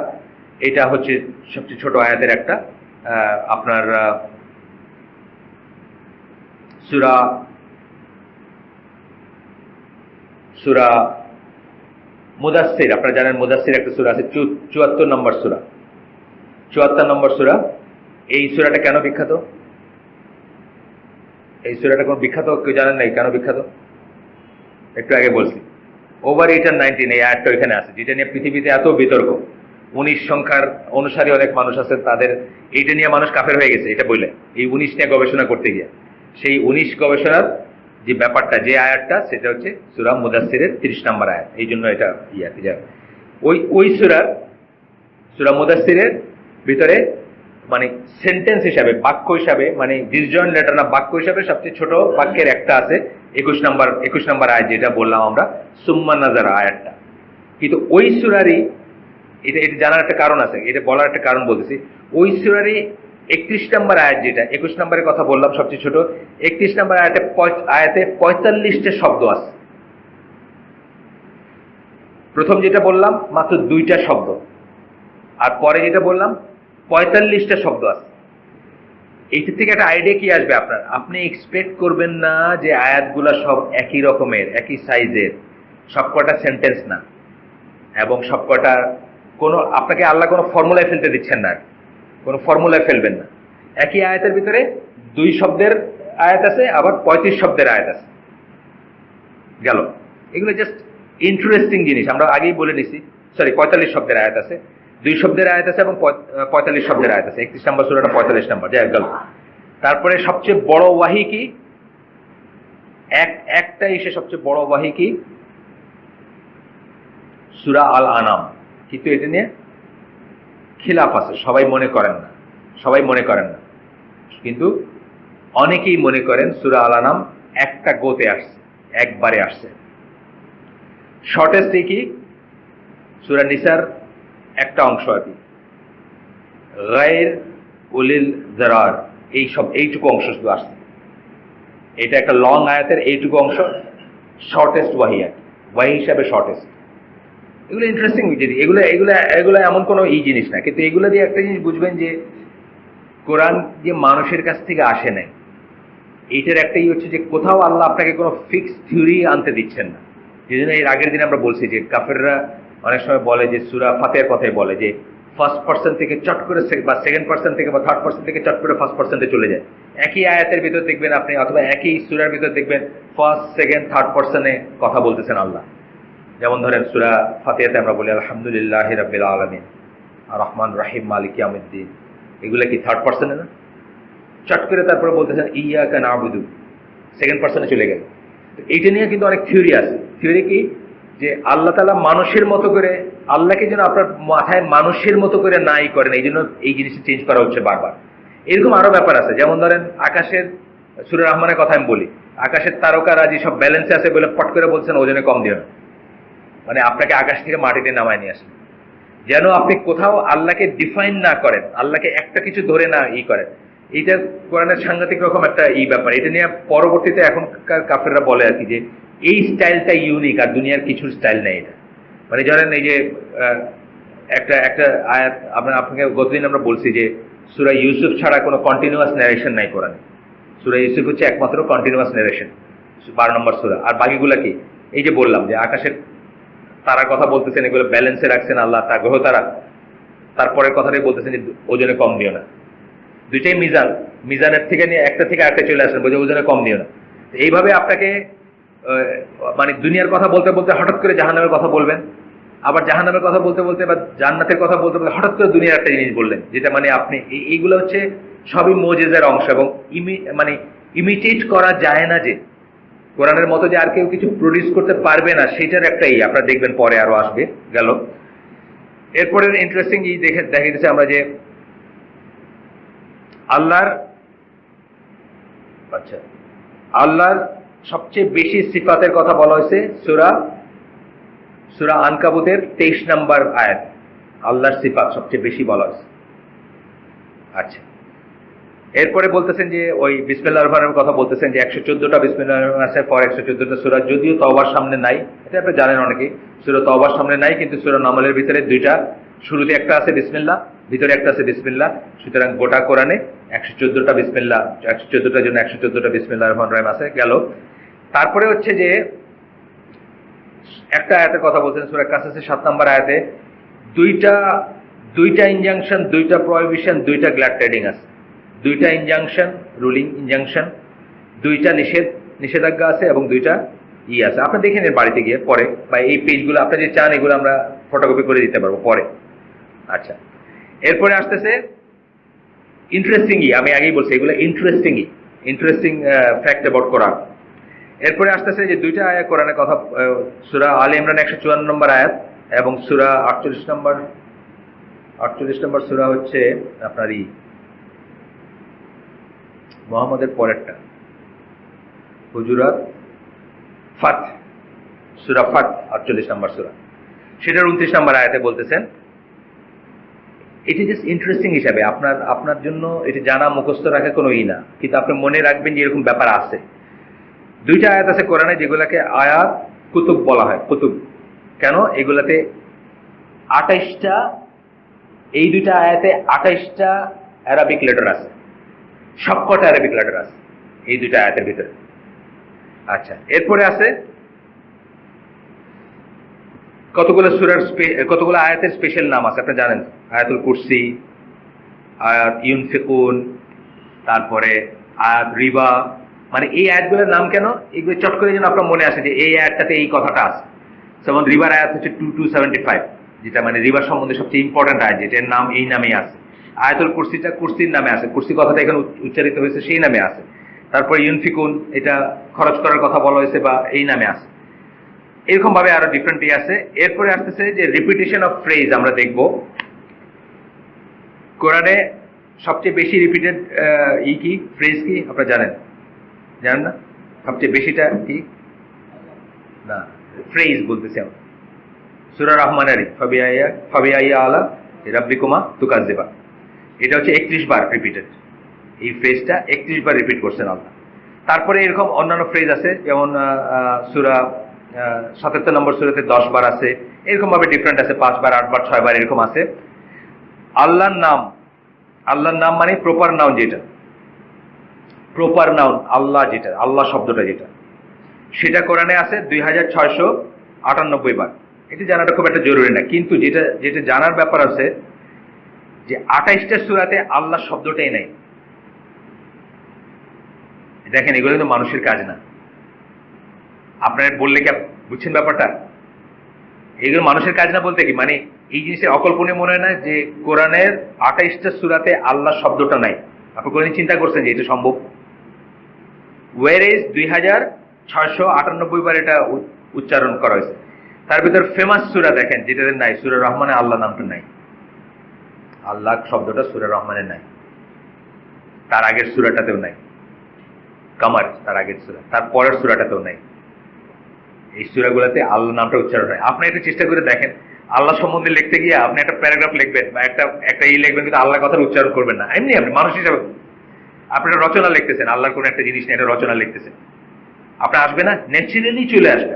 এটা হচ্ছে সবচেয়ে ছোট আয়াতের একটা, আপনার সূরা মুদাসসির, আপনারা জানেন মুদাসসির একটা সূরা আছে, 74 নম্বর সূরা। এই সূরাটা কেন বিখ্যাত? এই সূরাটা কোন বিখ্যাত কেউ জানেন নাই কেন বিখ্যাত? একটু আগে বলছি, ওভার 8 আর 19 এই আয়াতটা এখানে আছে, যেটা নিয়ে পৃথিবীতে এত বিতর্ক। 19 সংখ্যার অনুসারী অনেক মানুষ আছেন, তাদের এইটা নিয়ে মানুষ কাফের হয়ে গেছে, এটা বলে এই 19 নিয়ে গবেষণা করতে গিয়ে। সেই 19 গবেষণার যে ব্যাপারটা, যে আয়াতটা, সেটা হচ্ছে সূরা মুদাসসিরের 30 নম্বর আয়াত। এই জন্য এটা ওই সূরা মুদাসসিরের ভিতরে, মানে সেন্টেন্স হিসাবে, বাক্য হিসাবে, মানে ডিসজয়েন্ট লেটার না, বাক্য হিসাবে সবচেয়ে ছোট বাক্যের একটা আছে 21 নম্বর আয়াত, যেটা বললাম আমরা সুম্মা নাজারা আয়াতটা। কিন্তু ওই সূরারই, এটা জানার একটা কারণ আছে, এটা বলার একটা কারণ বলতেছি, ওই সূরারই 31 নম্বর আয়াত, যেটা 21 নম্বরের কথা বললাম সবচেয়ে ছোট, 31 নম্বর আয়াতে 45টা শব্দ আছে। প্রথম যেটা বললাম মাত্র 2টা শব্দ, আর পরে যেটা বললাম 45টা শব্দ আছে। এইটা থেকে একটা আইডিয়া কি আসবে আপনার, আপনি এক্সপেক্ট করবেন না যে আয়াতগুলা সব একই রকমের, একই সাইজের, সবকটা সেন্টেন্স না, এবং সবকটা আপনাকে আল্লাহ কোনো ফর্মুলায় ফেলতে দিচ্ছেন না, কোনো ফর্মুলায় ফেলবেন না। একই আয়াতের ভিতরে 2 শব্দের আয়াত আছে, আবার 35 শব্দের আয়াত আছে। গেল, এগুলো জাস্ট ইন্টারেস্টিং জিনিস, আমরা আগেই বলে নিছি। 45 শব্দের আয়াত আছে, 2 শব্দের আয়াত আছে এবং 45 শব্দের আয়াত আছে। 31 নম্বর সূরাটা 45 নম্বর, যাই গেল। তারপরে সবচেয়ে বড় ওয়াহি কি? একটা এসে সবচেয়ে বড় ওয়াহি কি? সূরা আল আনাম। কিন্তু এটা নিয়ে খিলাফ আছে, সবাই মনে করেন না, কিন্তু অনেকেই মনে করেন সূরা আল আনাম একটা গোতে আসছে, একবারে আসছে। শর্টেস্ট কি? সূরা নিসার একটা অংশ আর কি, গায়র উলিল যারার, এইটুকু অংশ শুধু আসছে। এটা একটা লং আয়াতের এইটুকু অংশ শর্টেস্ট ওয়াহি, আর ওয়াহি হিসাবে শর্টেস্ট। এগুলো ইন্টারেস্টিং জিনিস, এগুলো এমন কোনো জিনিস না, কিন্তু এগুলো দিয়ে একটা জিনিস বুঝবেন যে কোরআন যে মানুষের কাছ থেকে আসে নাই, এইটার একটাই হচ্ছে যে কোথাও আল্লাহ আপনাকে কোনো ফিক্সড থিওরি আনতে দিচ্ছেন না। যেজন্য এর আগের দিন আমরা বলছি যে কাফেররা অনেক সময় বলে যে সূরা ফাতিহার কথাই বলে যে ফার্স্ট পার্সন থেকে চট করে, বা সেকেন্ড পার্সন থেকে বা থার্ড পার্সন থেকে চট করে ফার্স্ট পার্সনে চলে যায়। একই আয়াতের ভিতর দেখবেন আপনি, অথবা একই সূরার ভিতর দেখবেন ফার্স্ট, সেকেন্ড, থার্ড পার্সনে কথা বলতেছেন আল্লাহ। যেমন ধরেন সূরা ফাতিহাতে আমরা বলি আলহামদুলিল্লাহি রাব্বিল আলামিন, আর রহমান রহিম মালিক ইয়াউমিদ্দিন, এগুলা কি থার্ড পার্সনে না? চট করে তারপরে বলতেছেন ইয়াকা না'বুদু, সেকেন্ড পার্সনে চলে গেল। এইটা নিয়ে কিন্তু অনেক থিওরি আছে। থিওরি কি? যে আল্লাহ তাআলা মানুষের মতো করে, আল্লাহকে যেন আপনার মাথায় মানুষের মতো করে নাই করেন, এই জন্য এই জিনিসটা চেঞ্জ করা হচ্ছে বারবার। এরকম আরো ব্যাপার আছে, যেমন ধরেন আকাশের, সূরা রহমানের কথা আমি বলি, আকাশের তারকারাজি সব ব্যালেন্সে আছে বলে পট করে বলছেন ওজনে কম দিও না, মানে আপনাকে আকাশ থেকে মাটিতে নামায় নিয়ে আসেন। যেন আপনি কোথাও আল্লাহকে ডিফাইন না করেন, আল্লাহকে একটা কিছু ধরে না করেন। এইটা কোরআনের সাংঘাতিক রকম একটা ব্যাপার। এটা নিয়ে পরবর্তীতে এখনকার কাফেররা বলে আর কি, যে এই স্টাইলটা ইউনিক, আর দুনিয়ার কিছুর স্টাইল নেই এটা। মানে ধরেন এই যে একটা একটা আয়াত আপনাকে গতদিন আমরা বলছি যে সূরা ইউসুফ ছাড়া কোনো কন্টিনিউয়াস ন্যারেশন নাই কোরআনে। সূরা ইউসুফ হচ্ছে একমাত্র কন্টিনিউয়াস ন্যারেশন, 12 নম্বর সূরা। আর বাকিগুলা কি? এই যে বললাম যে আকাশের তারার কথা বলতেছেন, এগুলো ব্যালেন্সে রাখছেন আল্লাহ, তা গ্রহ তারা। তারপরের কথাটাই বলতেছেন যে ওজনে কম দিও না। দুইটাই মিজান, মিজানের থেকে নিয়ে একটা থেকে আরেকটা চলে আসেন, বোঝে ওজনে কম দিও না। এইভাবে আপনাকে মানে দুনিয়ার কথা বলতে বলতে হঠাৎ করে জাহান্নামের কথা বলবেন, আবার জাহান্নামের কথা বলতে বলতে বা জান্নাতের কথা বলতে বলতে হঠাৎ করে দুনিয়ার একটা জিনিস বললেন, যেটা মানে আপনি এইগুলো হচ্ছে সবই মুজিজার অংশ, এবং মানে ইমিটেট করা যায় না। যে কোরআনের মতো যে আর কেউ কিছু প্রডিউস করতে পারবে না, সেটার একটাই আপনারা দেখবেন পরে আরো আসবে। গেল এরপরে ইন্টারেস্টিং দেখা দিচ্ছে আমরা যে আল্লাহর সবচেয়ে বেশি সিফাতের কথা বলা হয়েছে সূরা আনকাবুতের 23 নম্বর আয়াত। আল্লাহর সিফাত সবচেয়ে বেশি বলা হয়েছে। আচ্ছা, এরপরে বলতেছেন যে ওই বিসমিল্লাহির রহমানির কথা বলতেছেন যে 114টা বিসমিল্লাহির রহমানির আছে, পর 114টা সূরা, যদিও তওবার সামনে নাই, এটা আপনি জানেন অনেকে। সূরা তওবার সামনে নাই, কিন্তু সূরা নামলের ভিতরে দুইটা, শুরুতে একটা আছে বিসমিল্লাহ, ভিতরে একটা আছে বিসমিল্লাহ। সুতরাং গোটা কোরআনে 114টা বিসমিল্লাহ, 114টার জন্য 114টা বিসমিল্লাহির রহমানির রহিম আছে। গেল তারপরে হচ্ছে যে একটা আয়াতের কথা বলছেন সূরা কাসাসের 7 নম্বর আয়াতে, দুইটা ইনজাংশন, দুইটা প্রহিবিশন, দুইটা গ্ল্যাড ট্রেডিং আছে। দুইটা ইনজাংশন, রুলিং ইনজাংশন, দুইটা নিষেধাজ্ঞা আছে, এবং দুইটা আছে। আপনি দেখে নেন বাড়িতে গিয়ে পরে, বা এই পেজগুলো আপনি যে চান এগুলো আমরা ফটোকপি করে দিতে পারবো পরে। আচ্ছা, এরপরে আসতেছে ইন্টারেস্টিং, আমি আগেই বলছি এগুলো ইন্টারেস্টিং ফ্যাক্ট অ্যাবাউট কোরআন। এরপরে আসতেছে যে দুইটা আয়াত কোরআনের কথা, সূরা আলে ইমরান 154 নম্বর আয়াত, এবং সূরা 48 নম্বর সূরা হচ্ছে আপনার মুহাম্মদের পরেরটা, হুজুরাত, সূরা ফাত 48 নম্বর সূরা, সেটার 29 নম্বর আয়াতে বলতেছেন। এটি জাস্ট ইন্টারেস্টিং হিসাবে আপনার জন্য এটি জানা, মুখস্থ রাখা কোনো না, কিন্তু আপনি মনে রাখবেন যে এরকম ব্যাপার আছে। দুইটা আয়াত আছে কোরআনে যেগুলাকে আয়াত কুতুব বলা হয়। কুতুব কেন? এগুলাতে 28টা, এই দুইটা আয়াতে 28টা অ্যারাবিক লেটার আছে, সবকটা অ্যারাবিক লেটার আছে এই দুইটা আয়াতের ভিতরে। আচ্ছা, এরপরে আছে কতগুলো আয়াতের স্পেশাল নাম আছে, আপনি জানেন। আয়াতুল কুরসি, আয়াত ইউনফিকুন, তারপরে আয়াত রিবা। মানে এই আয়াতগুলোর নাম কেন? এগুলো চট করে যেন আপনার মনে আসে যে এই আয়াতটাতে এই কথাটা আছে। যেমন রিবার আয়াত হচ্ছে 2275, যেটা মানে রিবার সম্বন্ধে সবচেয়ে ইম্পর্টেন্ট আয়াত, যেটার নাম এই নামেই আছে। আয়াতুল কুরসিটা কুরসির নামে আছে, কুরসি কথাটা এখানে উচ্চারিত হয়েছে সেই নামে আছে। তারপরে ইউনফিকুন, এটা খরচ করার কথা বলা হয়েছে বা এই নামে আছে। এরকম ভাবে আরো ডিফারেন্টই আছে। এরপরে আসতেছে যে রিপিটেশন অফ ফ্রেজ। আমরা দেখব কোরআনে সবচেয়ে বেশি রিপিটেড কি ফ্রেজ কি আপনারা জানেন না? সবচেয়ে বেশিটা কি না, ফ্রেজ বলতেছি আমরা সূরা রহমানের ফাবিআইয়া আলা রাব্বিকুমা তুকাজ্জিবা, এটা হচ্ছে 31 বার রিপিটেড। এই ফ্রেজটা 31 বার রিপিট করছেন আল্লাহ। তারপরে এরকম অন্যান্য ফ্রেজ আছে, যেমন সূরা 77 নম্বর সূরাতে 10 বার আছে। এরকম ভাবে ডিফারেন্ট আছে, 5 বার, 8 বার, 6 বার এরকম আছে। আল্লাহর নাম মানে প্রপার নাউন, যেটা প্রপার নাউন আল্লাহ, যেটা আল্লাহ শব্দটা যেটা, সেটা কোরআনে আছে 2698 বার। এটা জানাটা খুব একটা জরুরি না, কিন্তু যেটা জানার ব্যাপার আছে যে 28টা সূরাতে আল্লাহ শব্দটাই নাই। দেখেন, এগুলো কিন্তু মানুষের কাজ না। আপনার বললে কি বুঝছেন ব্যাপারটা? এগুলো মানুষের কাজ না বলতে কি মানে এই জিনিসের অকল্পনীয় মনে হয় না যে কোরআনের 28টা সূরাতে আল্লাহ শব্দটা নাই। আপনি কোনদিন চিন্তা করছেন যে এটা সম্ভব? ওয়ার ইজ 2698 বার এটা উচ্চারণ করা হয়েছে। তার ভিতর ফেমাস সূরা দেখেন যেটাতে নাই, সূরা রহমানে আল্লাহ নামটা নাই। আল্লাহ শব্দটা সূরা রহমানে নাই, তার আগের সূরাটাতেও নাই। কামার তার আগের সূরা, তার পরের সূরাটাতেও নাই। এই সূরাগুলোতে আল্লাহ নামটা উচ্চারণ হয়। আপনি একটু চেষ্টা করে দেখেন, আল্লাহ সম্বন্ধে লিখতে গিয়ে আপনি একটা প্যারাগ্রাফ লিখবেন বা একটা লিখবেন, কিন্তু আল্লাহ কথার উচ্চারণ করবেন না। এমনি আপনি মানুষ হিসাবে আপনি একটা রচনা লিখতেছেন, আল্লাহর কোনো একটা জিনিস নিয়ে একটা রচনা লিখতেছেন, আপনার আসবে না, ন্যাচারালি চলে আসবে।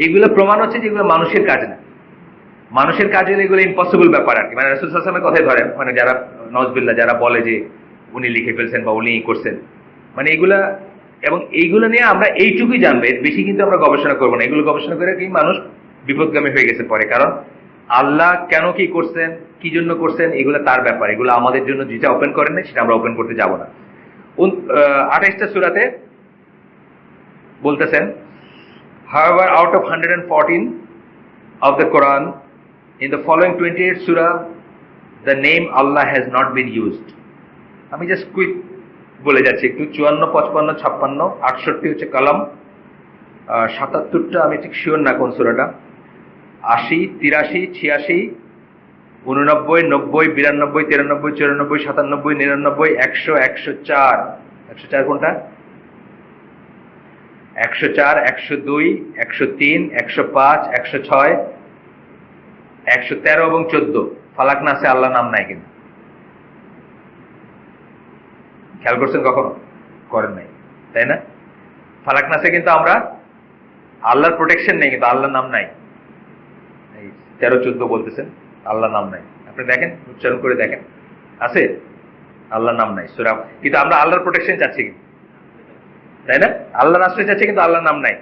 এগুলো প্রমাণ হচ্ছে যে এগুলো মানুষের কাজ না, মানুষের কাজ হলে এগুলো ইম্পসিবল ব্যাপার আর কি। মানে রাসূল সাল্লাল্লাহু আলাইহি ওয়াসাল্লামের কথাই ধরেন, মানে যারা নজবিল্লাহ যারা বলে যে উনি লিখে ফেলছেন বা উনি করছেন, মানে এগুলা, এবং এইগুলো নিয়ে আমরা এইটুকুই জানবো, এর বেশি কিন্তু আমরা গবেষণা করবো না। এগুলো গবেষণা করে কি মানুষ বিপদগামী হয়ে গেছে পরে, কারণ আল্লাহ কেন কি করছেন, কি জন্য করছেন, এগুলো তার ব্যাপার। এগুলো আমাদের জন্য যেটা ওপেন করেন না সেটা আমরা ওপেন করতে যাব না। 28টা সূরাতে বলতেছেন, however out of 114 of the Quran, in the following 28 surah the name Allah has not been used. আমি জাস্ট কুইক বলে যাচ্ছি একটু। 54, 55, 56, 68 হচ্ছে কালাম, 77টা আমি ঠিক শিওর না কোন সূরাটা, 80, 83, 86, 89, 90, 92, 93, 94, 97, 99, 100, 104, 104 কোনটা, 104, 102, 103, 105, 106, 113 এবং 14 ফালাক নাসে আল্লাহ নাম নাই কিন্তু। খেয়াল করছেন কখনো? করেন নাই, তাই না? ফালাক নাসে কিন্তু আমরা আল্লাহর প্রোটেকশন নেই, কিন্তু আল্লাহর নাম নাই। এই 13, 14 বলতেছেন আল্লাহর নাম নাই। আপনি দেখেন, উচ্চারণ করে দেখেন, আছে আল্লাহর নাম নাই সূরা, কিন্তু আমরা আল্লাহর প্রোটেকশন চাচ্ছি কিন্তু, তাই না? আল্লাহর আশ্রয় চাচ্ছি কিন্তু আল্লাহর নাম নাই।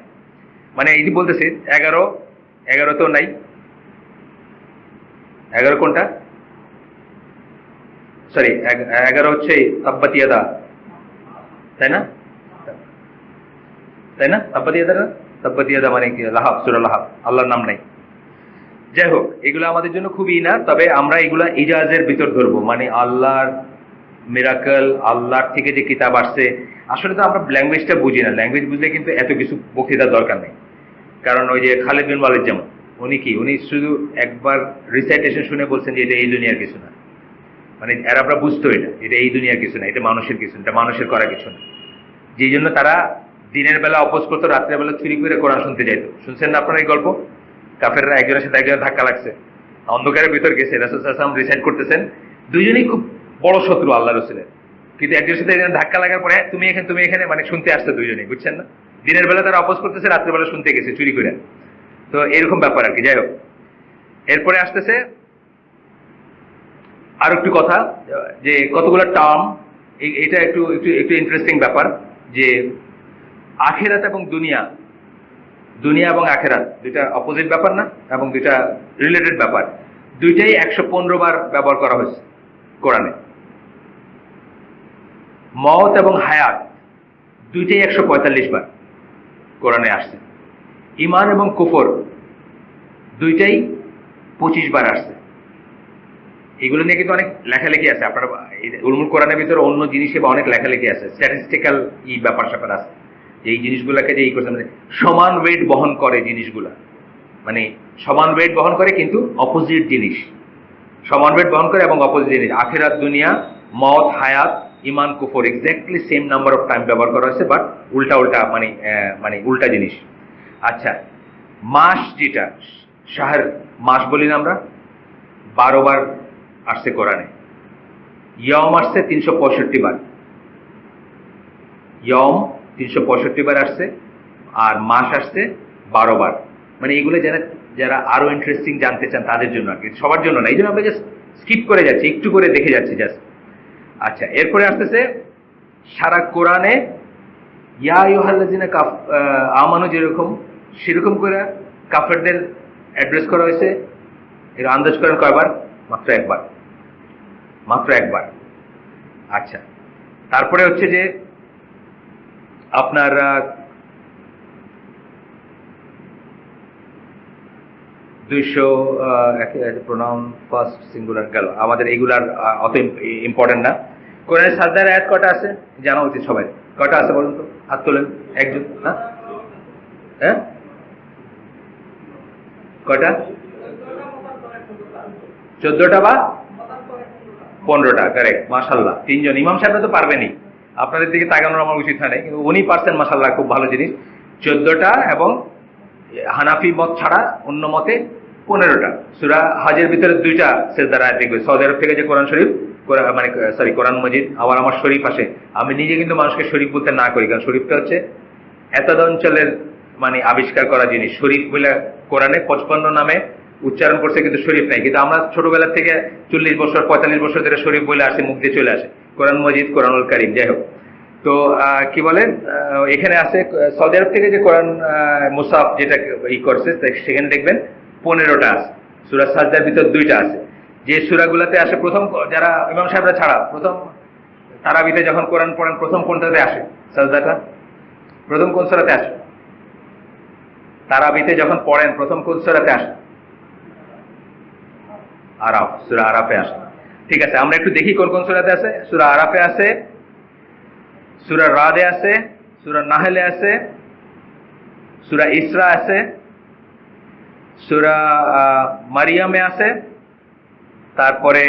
মানে এই যে বলতেছি 11 তো নাই। 11 কোনটা? সরি, 11 হচ্ছে তাব্বাত ইয়াদা, তাই না? তাই না? তাব্বাত ইয়াদা না? তাব্বাত ইয়াদা মানে কি? লাহাব, সূরা লাহাব, আল্লাহর নাম নাই। যাই হোক, এগুলো আমাদের জন্য খুবই না, তবে আমরা এগুলা ইজাজের ভিতর ধরবো, মানে আল্লাহর মিরাকল, আল্লাহর থেকে যে কিতাব আসছে। আসলে তো আমরা ল্যাঙ্গুয়েজটা বুঝি না, ল্যাঙ্গুয়েজ বুঝলে কিন্তু এত কিছু বক্তৃতার দরকার নেই। কারণ ওই যে খালিদ বিন ওয়ালিদ যেমন, উনি শুধু একবার রিসাইটেশন শুনে বলছেন যে এটা এই দুনিয়ার কিছু না, মানে আরবরা বুঝতো এটা এই দুনিয়ার কিছু না, এটা মানুষের কিছু না, এটা মানুষের করা কিছু না। যেই জন্য তারা দিনের বেলা অপোজ করতো, রাত্রের বেলা চুরি করে কোরআন শুনতে যাইতো। শুনছেন না আপনারা এই গল্প? কাফেররা একজনের সাথে একজনের ধাক্কা লাগছে, অন্ধকারের ভিতর গেছে, রাসূল সাল্লাল্লাহু আলাইহি ওয়াসাল্লাম রিসাইট করতেছেন, দুইজনেই খুব বড় শত্রু আল্লাহ রাসূলের, কিন্তু একজনের সাথে একজন ধাক্কা লাগার পরে তুমি এখানে মানে শুনতে আসছে দুইজনেই, বুঝছেন না? দিনের বেলা তারা অপোজ করতেছে, রাত্রের বেলা শুনতে গেছে চুরি করে। তো এরকম ব্যাপার আর কি। যাই হোক, এরপরে আসতেছে আর একটু কথা, যে কতগুলো টার্ম, এটা একটু একটু ইন্টারেস্টিং ব্যাপার, যে আখিরাত এবং দুনিয়া এবং আখিরাত দুইটা অপোজিট ব্যাপার না, এবং দুইটা রিলেটেড ব্যাপার। দুইটাই 115 বার ব্যবহার করা হয়েছে কোরআনে। মওত এবং হায়াত দুইটাই 145 বার কোরআনে আসছে। ঈমান এবং কুফর দুইটাই 25 বার আসছে। এগুলো নিয়ে কিন্তু অনেক লেখালেখি আছে, আপনারা উলুমুল কোরআনের ভিতরে অন্য জিনিসে বা অনেক লেখালেখি আছে, স্ট্যাটিস্টিক্যাল ব্যাপার স্যাপার আছে, যে এই জিনিসগুলোকে যে করছে, মানে সমান ওয়েট বহন করে জিনিসগুলা, মানে সমান ওয়েট বহন করে কিন্তু অপোজিট জিনিস, সমান ওয়েট বহন করে এবং অপোজিট জিনিস। আখিরাত, দুনিয়া, মওত, হায়াত, ঈমান, কুফর exactly same number of time ব্যবহার করা হয়েছে, বাট উল্টা মানে উল্টা জিনিস। আচ্ছা, মাস যেটা শাহর মাস বলি না আমরা, 12 বার আসছে কোরআনে। ইয়ম আসছে 365 বার, ইয়ম 365 বার আসছে, আর মাস আসছে 12 বার। মানে এগুলো যারা আরো ইন্টারেস্টিং জানতে চান তাদের জন্য আর কি, সবার জন্য না। এই জন্য আমরা জাস্ট স্কিপ করে যাচ্ছি, একটু করে দেখে যাচ্ছি জাস্ট। আচ্ছা, এরপরে আসতেছে সারা কোরআনে ইয়া আইয়ুহাল্লাযিনা আমানু যেরকম, সেরকম করে কাফেরদের অ্যাড্রেস করা হয়েছে। এর আন্দাজ করেন কয়বার? মাত্র একবার। আচ্ছা, তারপরে হচ্ছে যে আপনার প্রোনাউন ফার্স্ট সিঙ্গুলার গেল, আমাদের এগুলার অত ইম্পর্টেন্ট না। কোরআনের সাজদার আয়াত কটা আছে জানা উচিত সবাই। কটা আছে বলুন তো, হাত তোলেন একজন। হ্যাঁ, কটা? 14টা বা 15টা, কারেক্ট, মাশাআল্লাহ। 3জন ইমাম সাহেবরা তো পারবেনই, আপনাদের দিকে তাকানোর আমার উচিত হয় না, কিন্তু উনি পারছেন, মাশাআল্লাহ, খুব ভালো জিনিস। 14টা, এবং হানাফি মত ছাড়া অন্য মতে 15টা। সূরা হজের ভিতরে 2টা সেজদার আয়াত দেখবে। সৌদি আরব থেকে যে কোরআন শরীফ, মানে সরি কোরআন মজিদ, আবার আমার শরীফ আসে। আমি নিজে কিন্তু মানুষকে শরীফ বলতে না করি, কারণ শরীফটা হচ্ছে এতদ অঞ্চলের মানে আবিষ্কার করা জিনিস। শরীফ বলে কোরআনে 55 নামে উচ্চারণ করছে, কিন্তু শরীফ নাই। কিন্তু আমরা ছোটবেলা থেকে 40 বছর 45 বছর ধরে শরীফ বলে আসে, মুখ দিয়ে চলে আসে কোরআন মজিদ, কোরআনুল কারীম, যাই হোক। তো কি বলেন, এখানে আছে সৌদি আরব থেকে যে কোরআন মুসাফ যেটা ই করছে, সেখানে দেখবেন 15টা আছে। সূরা সাজদার ভিতর 2টা আছে। যে সূরাগুলোতে আসে প্রথম, যারা ইমাম সাহেবরা ছাড়া প্রথম তারাবিতে যখন কোরআন পড়েন, প্রথম কোনটাতে আসে সাজদাটা? প্রথম কোন সূরাতে আসে? তারাবিতে যখন পড়েন প্রথম কোন সূরাতে আসে? আরাফ, সূরা আরাফে আসে। ঠিক আছে, আমরা একটু দেখি কোন কোন সূরাতে আছে। সূরা আরাফে আছে, সূরা রাদে আছে, সূরা নাহলে আছে, সূরা ইসরা আছে, সূরা মারিয়ামে আছে, তারপরে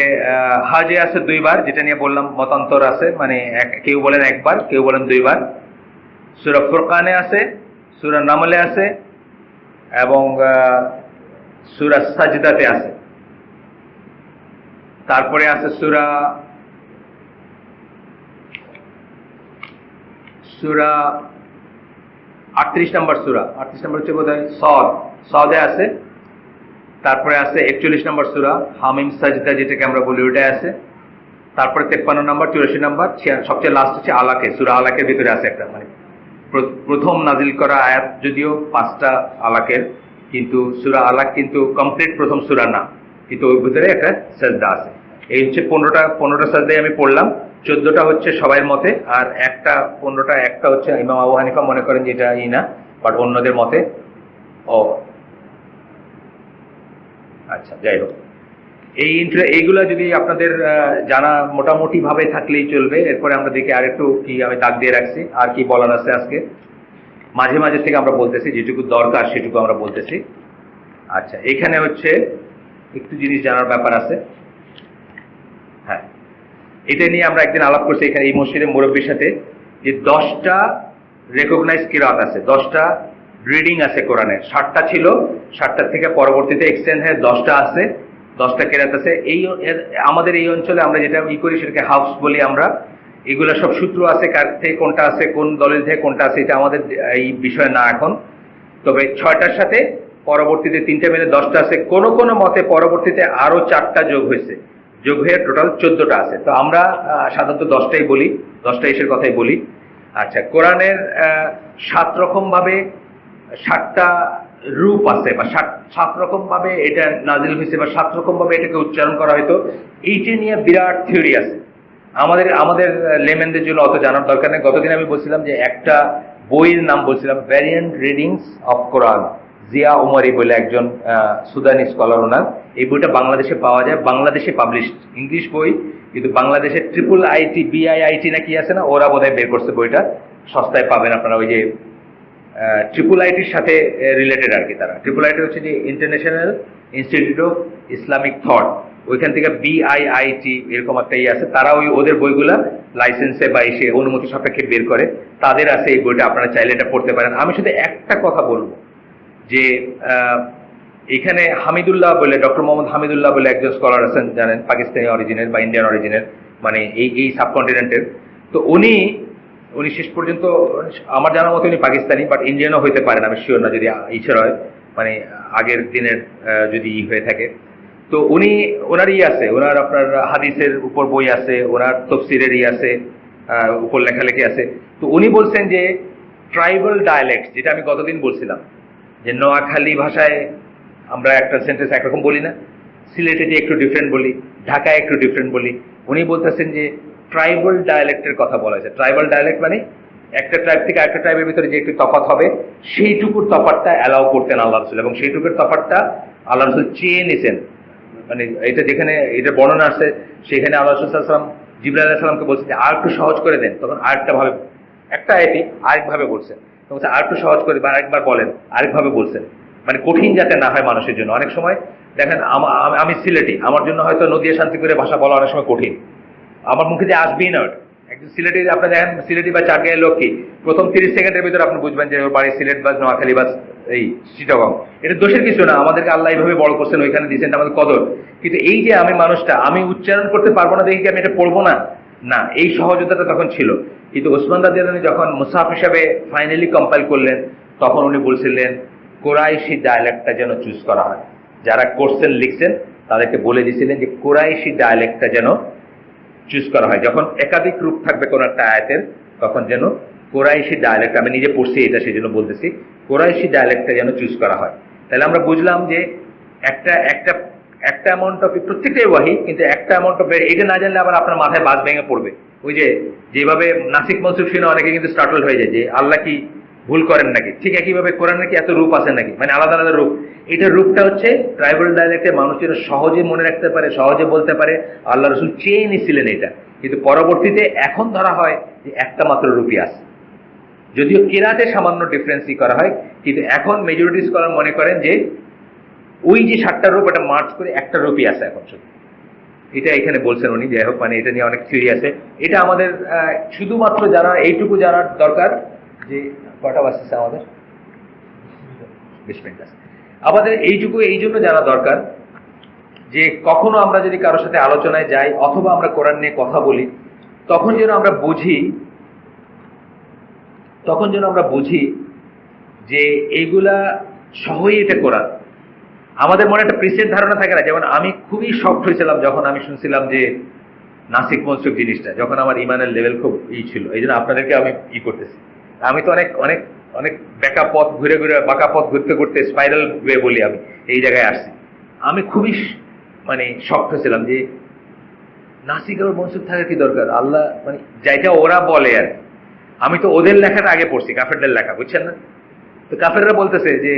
হাজে আছে 2বার, যেটা নিয়ে বললাম মতান্তর আছে, মানে কেউ বলেন 1বার, কেউ বলেন 2বার। সূরা ফুরকানে আছে, সূরা নামলে আছে, এবং সূরা সাজদাতে আছে। তারপরে আছে সূরা 38 নম্বর সূরা, 38 নম্বর হচ্ছে বোধহয় সদে আছে। তারপরে আছে 41 নম্বর সূরা হামিম সাজদা, যেটাকে আমরা বলি, ওটাই আছে। তারপরে 53 নম্বর, 84 নম্বর, সবচেয়ে লাস্ট হচ্ছে আলাকে। সূরা আলাকের ভিতরে আছে একটা, মানে প্রথম নাজিল করা আয়াত যদিও 5টা আলাকের, কিন্তু সূরা আলাক কিন্তু কমপ্লিট প্রথম সূরা না, কিন্তু ওর ভিতরে একটা সাজদা আছে। এই হচ্ছে 15টা সাজদাই আমি পড়লাম। 14টা হচ্ছে সবার মতে, আর 15টা একটা হচ্ছে ইমাম আবু হানিফা মনে করেন যে এটা না, বাট অন্যদের মতে আচ্ছা, যাই হোক। এইগুলা যদি আপনাদের জানা মোটামুটি ভাবে থাকলেই চলবে। এরপরে আমরা দেখি আরেকটু কি আমি দাগ দিয়ে রাখছি, আর কি বলার আছে আজকে। মাঝে মাঝে থেকে আমরা বলতেছি, যেটুকু দরকার সেটুকু আমরা বলতেছি। আচ্ছা, এখানে হচ্ছে একটু জিনিস জানার ব্যাপার আছে। হ্যাঁ, এটা নিয়ে আমরা একদিন আলাপ করছি এখানে এই মসজিদের মুরব্বীর সাথে, যে 10টা রেকগনাইজ কিরাত আছে, 10টা রিডিং আছে কোরআনের। 60টা ছিল, 60টার থেকে পরবর্তীতে এক্সটেন্ড হয়ে 10টা আছে, 10টা কিরাত আছে। এই আমাদের এই অঞ্চলে আমরা যেটা করি সেটাকে হাফস বলি আমরা। এগুলো সব সূত্র আছে, কার থেকে কোনটা আছে, কোন দলের থেকে কোনটা আছে, এটা আমাদের এই বিষয় না এখন। তবে 6টার সাথে পরবর্তীতে 3টে মিলে 10টা আছে। কোন কোন মতে পরবর্তীতে আরো 4টা যোগ হয়েছে, যোগ হয়ে টোটাল 14টা আছে। তো আমরা সাধারণত 10টাই বলি, 10টা ইসের কথাই বলি। আচ্ছা, কোরআনের 7 রকম ভাবে 7টা রূপ আছে, বা 7 রকম ভাবে এটা নাজিল হয়েছে, বা 7 রকম ভাবে এটাকে উচ্চারণ করা হয়তো। এইটা নিয়ে বিরাট থিওরি আছে। আমাদের লেমেনদের জন্য অত জানার দরকার নেই। গতদিন আমি বলছিলাম যে একটা বইয়ের নাম বলছিলাম, ভ্যারিয়েন্ট রিডিংস অফ কোরআন, জিয়া উমারি বলে একজন সুদানি স্কলার ওনার। এই বইটা বাংলাদেশে পাওয়া যায়, বাংলাদেশে পাবলিশড, ইংলিশ বই, কিন্তু বাংলাদেশে IIIT BIIT নাকি আছে না, ওরা বোধহয় বের করছে বইটা। সস্তায় পাবেন আপনারা, ওই যে IIITর সাথে রিলেটেড আর কি। তারা IIIT হচ্ছে যে international institute of Islamic thought, ওইখান থেকে BIIT এরকম একটা আছে। তারা ওদের বইগুলা লাইসেন্সে বা এসে অনুমতি সাপেক্ষে বের করে, তাদের আছে এই বইটা। আপনারা চাইলে এটা পড়তে পারেন। আমি শুধু একটা কথা বলবো, যে এখানে হামিদুল্লাহ বলে, ডক্টর মোহাম্মদ হামিদুল্লাহ বলে একজন স্কলার আছেন, জানেন, পাকিস্তানি অরিজিনের বা ইন্ডিয়ান অরিজিনের, মানে এই সাবকন্টিনেন্টের। তো উনি শেষ পর্যন্ত আমার জানার মতো উনি পাকিস্তানি, বাট ইন্ডিয়ানও হইতে পারেন, আমি শিওর না, যদি ইচ্ছা হয়, মানে আগের দিনের যদি হয়ে থাকে। তো ওনার আছে, ওনার আপনার হাদিসের উপর বই আছে, ওনার তফসিরের আছে, উপর লেখালেখি আছে। তো উনি বলছেন যে ট্রাইবাল ডায়ালেক্ট, যেটা আমি গতদিন বলছিলাম, যে নোয়াখালী ভাষায় আমরা একটা সেন্টেন্স একরকম বলি না, সিলেটে একটু ডিফারেন্ট বলি, ঢাকায় একটু ডিফারেন্ট বলি। উনি বলতেছেন যে ট্রাইবাল ডায়ালেক্টের কথা বলা হয়েছে। ট্রাইবাল ডায়ালেক্ট মানে একটা ট্রাইব থেকে আরেকটা ট্রাইবের ভিতরে যে একটু তফাৎ হবে, সেইটুকুর তফাৎটা অ্যালাউ করতেন আল্লাহ রসুল, এবং সেইটুকুর তফাৎটা আল্লাহ রসুল চেয়ে নিছেন। মানে এটা যেখানে এটা বর্ণনা আসছে, সেখানে আল্লাহ রসুল সাল্লাল্লাহু আলাইহি ওয়াসাল্লাম জিবরাইল আলাইহিস সালামকে বলছেন যে আর একটু সহজ করে দেন, তখন আরেকটা ভাবে, একটা আয়াতই আরেকভাবে বলছেন, তখন আর একটু সহজ করে বা আরেকবার বলেন, আরেকভাবে বলছেন, মানে কঠিন যাতে না হয় মানুষের জন্য। অনেক সময় দেখেন, আমি সিলেটি, আমার জন্য হয়তো নদিয়া শান্তিপুরে ভাষা বলা অনেক সময় কঠিন, আমার মুখে যে আসবেই না। একজন সিলেটি, আপনি দেখেন সিলেটি বা চাটগাঁয়ের লোক কি প্রথম 30 সেকেন্ডের ভিতরে আপনি বুঝবেন যে ওর বাড়ি সিলেট বা নোয়াখালী বা এই চিটাগং। এটা দোষের কিছু না, আমাদেরকে আল্লাহ এইভাবে বড় করছেন, ওইখানে দিয়েছেন আমাদের কদর। কিন্তু এই যে আমি মানুষটা, আমি উচ্চারণ করতে পারবো না দেখি কি আমি এটা পড়বো না, না, এই সহজতাটা তখন ছিল। কিন্তু ওসমান রাদিয়াল্লাহু আনহু যখন মুসাফ হিসাবে ফাইনালি কম্পাইল করলেন, তখন উনি বলছিলেন কোরাইশি ডায়ালেক্টটা যেন চুজ করা হয়। যারা করছেন লিখছেন তাদেরকে বলে দিয়েছিলেন যে কোরাইশি ডায়ালেক্টটা যেন চুজ করা হয়। যখন একাধিক রূপ থাকবে কোন একটা আয়াতের, তখন যেন কোরাইশি ডায়ালেক্ট, আমি নিজে পড়ছি এটা সেই জন্য বলতেছি, কোরাইশি ডায়ালেক্টটা যেন চুজ করা হয়। তাহলে আমরা বুঝলাম যে একটা একটা একটা অ্যামাউন্ট অফ, প্রত্যেকটাই ওয়াহি, কিন্তু একটা অ্যামাউন্ট অফ, এটা না জানলে আবার আপনার মাথায় বাজ ভেঙে পড়বে। ওই যে যেভাবে নাসিক মনসুখ শুনে অনেকে কিন্তু স্টার্টল হয়ে যায় যে আল্লাহ কি ভুল করেন নাকি, ঠিক একইভাবে কোরআন নাকি এত রূপ আছে নাকি, মানে আলাদা আলাদা রূপ। এটার রূপটা হচ্ছে ট্রাইবাল ডায়ালেক্টে মানুষ যেন সহজে মনে রাখতে পারে, সহজে বলতে পারে। আল্লাহ রসুল চেয়ে নিছিলেন এটা, কিন্তু পরবর্তীতে এখন ধরা হয় যে একটা মাত্র রূপই আছে। যদিও কিরাতে সামান্য ডিফারেন্সই করা হয়, কিন্তু এখন মেজরিটি স্কলার মনে করেন যে ওই যে 7টা রূপ এটা মার্চ করে একটা রূপই আছে এখন শুধু। এটা এখানে বলছেন উনি। যাই হোক, মানে এটা নিয়ে অনেক থিওরি আছে। এটা আমাদের শুধুমাত্র যারা এইটুকু জানার দরকার যে কটা বাজতেছে আমাদের, 20 মিনিট আছে আমাদের, এইটুকু এই জন্য জানা দরকার যে কখনো আমরা যদি কারোর সাথে আলোচনায় যাই অথবা আমরা কোরআন নিয়ে কথা বলি, তখন যেন আমরা বুঝি যে এইগুলা সহই এটা কোরআন। আমাদের মনে একটা প্রিসেট ধারণা থাকে না। যেমন আমি খুবই শকড হয়েছিলাম যখন আমি শুনছিলাম যে নাসিক মনসুখ জিনিসটা, যখন আমার ইমানের লেভেল খুব ছিল। এই জন্য আপনাদেরকে আমি করতেছি। আমি তো অনেক অনেক অনেক বাঁকা পথ ঘুরতে স্পাইরাল ওয়ে বলি, আমি এই জায়গায় আসছি। আমি খুবই মানে শকড হয়েছিলাম যে নাসিক আর মনসুখ থাকার কি দরকার, আল্লাহ মানে যেটা ওরা বলে আর। আমি তো ওদের লেখাটা আগে পড়ছি, কাফেরদের লেখা, বুঝছেন না? তো কাফেররা বলতেছে যে